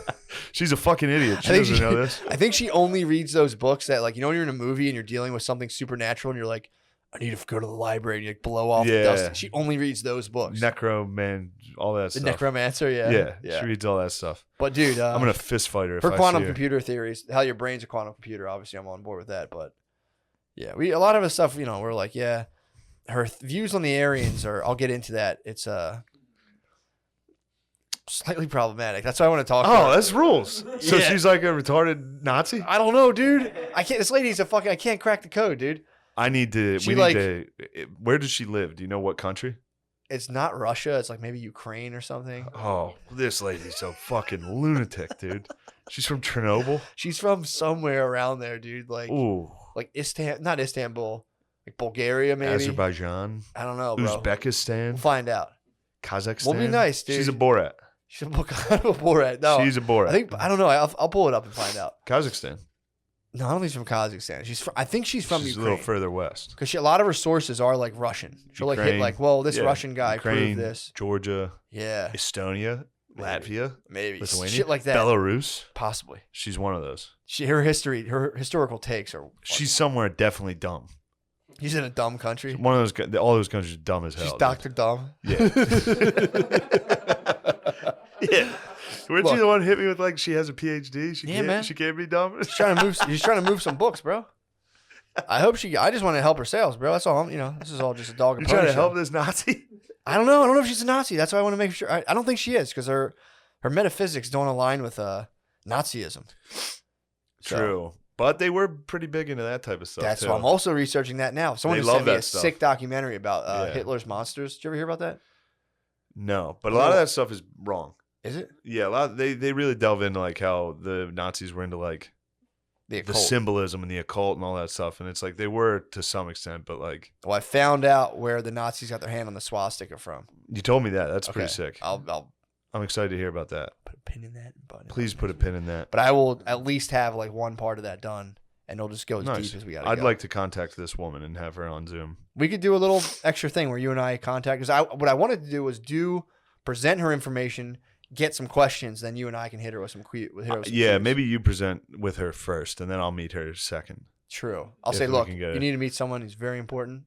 She's a fucking idiot. She I think doesn't know this. I think she only reads those books that, like, when you're in a movie and you're dealing with something supernatural and you're like, I need to go to the library and you like blow off the Yeah. dust. She only reads those books. Necro, man, all that The stuff. necromancer, Yeah, yeah. she reads all that stuff. But dude, I'm gonna fist fight her if her I quantum see her. computer theories, how your brain's a quantum computer. Obviously, I'm on board with that. But yeah, a lot of the stuff, we're like, yeah, her views on the Aryans are. I'll get into that. It's slightly problematic. That's why I want to talk. Oh, about it. that's rules. So Yeah. she's like a retarded Nazi. I don't know, dude. I can't. This lady's a fucking. I can't crack the code, dude. I need to. She We need like- to. Where does she live? Do you know what country? It's not Russia. It's like maybe Ukraine or something. Oh, this lady's so fucking lunatic, dude. She's from Chernobyl. She's from somewhere around there, dude. Like Ooh, not Istanbul, like Bulgaria, maybe. Azerbaijan, I don't know, bro. We'll Uzbekistan, find out. Kazakhstan. We'll be nice, dude. She's a Borat. She's a Borat. No, She's a Borat. I don't know. I'll pull it up and find out. Kazakhstan. No, I don't think she's from Kazakhstan. I think she's from She's a Ukraine. little further west. Because a lot of her sources are like Russian. She'll like hit Ukraine, like, well, this yeah, Russian guy Ukraine, proved this. Georgia, Yeah, Estonia, Maybe. Latvia, maybe Lithuania, shit like that. Belarus. Possibly. She's one of those. Her historical takes are. She's somewhere definitely dumb. He's in a dumb country. One of those. All those countries are dumb as hell. She's dude. Dr. Dumb. Yeah. Yeah. Weren't Look. you the one who hit me with like she has a PhD? She Yeah, can't, man. She can't be dumb. She's trying to move some books, bro. I just want to help her sales, bro. That's all. This is all just a dog and You're pony trying to show. help this Nazi? I don't know. I don't know if she's a Nazi. That's why I want to make sure. I don't think she is because her metaphysics don't align with Nazism. So, True, but they were pretty big into that type of stuff. That's too. why I'm also researching that now. Someone They just love sent me a that stuff. sick documentary about Yeah. Hitler's monsters. Did you ever hear about that? No, but a lot of that stuff is wrong. Is it Yeah, a lot. They really delve into like how the Nazis were into like the the occult? symbolism and the occult and all that stuff, and it's like they were to some extent, but like Well, I found out where the Nazis got their hand on the swastika from. you told me that. That's pretty Okay. sick. I'll I'm excited to hear about that. put a pin in that. Button. Please put a pin in that. But I will at least have like one part of that done, and it'll just go as Nice. deep as we got. I'd like to contact this woman and have her on Zoom. We could do a little extra thing where you and I contact. Because what I wanted to do was present her information, get some questions, then you and I can hit her with some Yeah, maybe you present with her first, and then I'll meet her second. True. I'll If say, we look, can get you it. need to meet someone who's very important.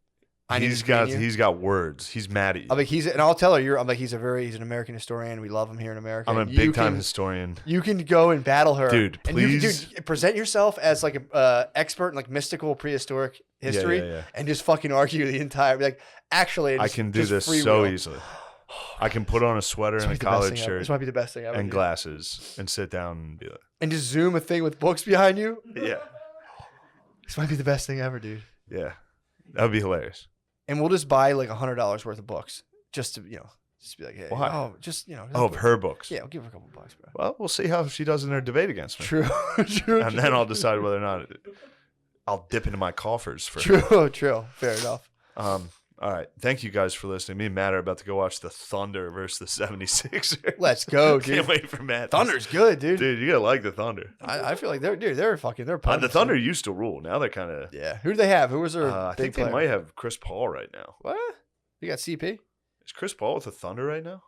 I need He's to screen got you. he's got words. He's mad at you. I'm like and I'll tell her I'm like he's an American historian. We love him here in America. I'm a And you big time can- historian. You can go and battle her, Dude, And you please. can present yourself as like a expert in like mystical prehistoric history, yeah. and just fucking argue the entire. Be like, actually, I just- can do just this free so will. easily. I can put on a sweater This and might a be the best collared thing ever. shirt This might be the best thing ever. and dude. glasses and sit down and be like, And just zoom a thing with books behind you. yeah, This might be the best thing ever, dude. yeah, that would be hilarious. And we'll just buy like $100 worth of books just to just be like, hey, Why? oh, just just Oh, of her books. Yeah, I'll give her a couple bucks, bro. Well, we'll see how she does in her debate against me, True, true, and then I'll decide whether or not I'll dip into my coffers for. True. Fair enough. All right, thank you guys for listening. Me and Matt are about to go watch the Thunder versus the 76ers. Let's go, dude. Can't wait for Matt. Thunder's good, dude. Dude, you gotta like the Thunder. I feel like they're The pumped. Thunder used to rule. Now they're kind of. Yeah. Who do they have? Who was their I big think they player? might have Chris Paul right now. What? You got CP? Is Chris Paul with the Thunder right now?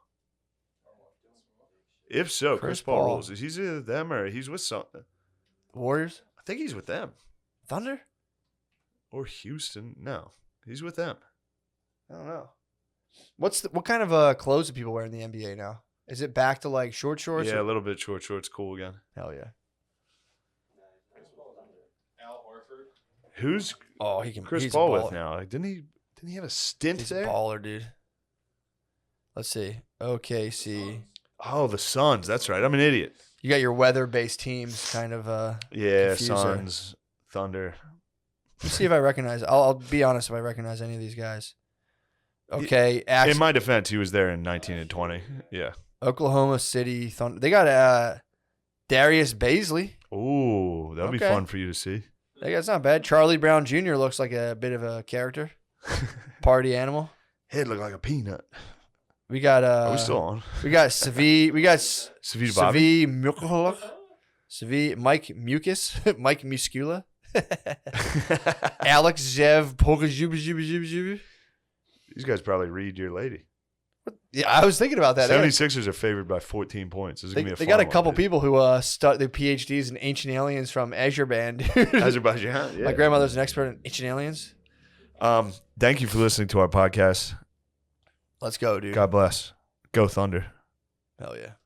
If so, Chris Chris Paul Paul. rules. Is he with them or he's with something? Warriors? I think he's with them. Thunder? Or Houston. No, he's with them. I don't know. What kind of clothes do people wear in the NBA now? Is it back to like short shorts? Yeah, a little bit short shorts, cool again. Hell yeah. Al Horford. Who's Oh, he can. Chris he's Paul a with baller. now? Like, didn't he have a stint He's a there? baller, dude. Let's see. OKC. Oh, the Suns. That's right. I'm an idiot. You got your weather-based teams kind of. Yeah, confuse there. Suns, Thunder. Let's see if I recognize. I'll be honest if I recognize any of these guys. Okay, In my defense, he was there in 19 and 20. Yeah. Oklahoma City Thunder. They got Darius Baisley. Ooh, that'd be Okay. fun for you to see. That's not bad. Charlie Brown Jr. looks like a bit of a character. Party animal. Head looked like a peanut. We got Are we still on? We got Savi. We got Savita Bobby? Savi Mike Mucus. Mike Muscula. Alex Zev Pokajubajubajubajuba. These guys probably read your lady. Yeah, I was thinking about that. 76ers are favored by 14 points. This is gonna be a They fun got a one, couple dude. people who their PhDs in ancient aliens from Azerbaijan. Dude. Azerbaijan. Yeah. My grandmother's an expert in ancient aliens. Thank you for listening to our podcast. Let's go, dude. God bless. Go Thunder. Hell yeah.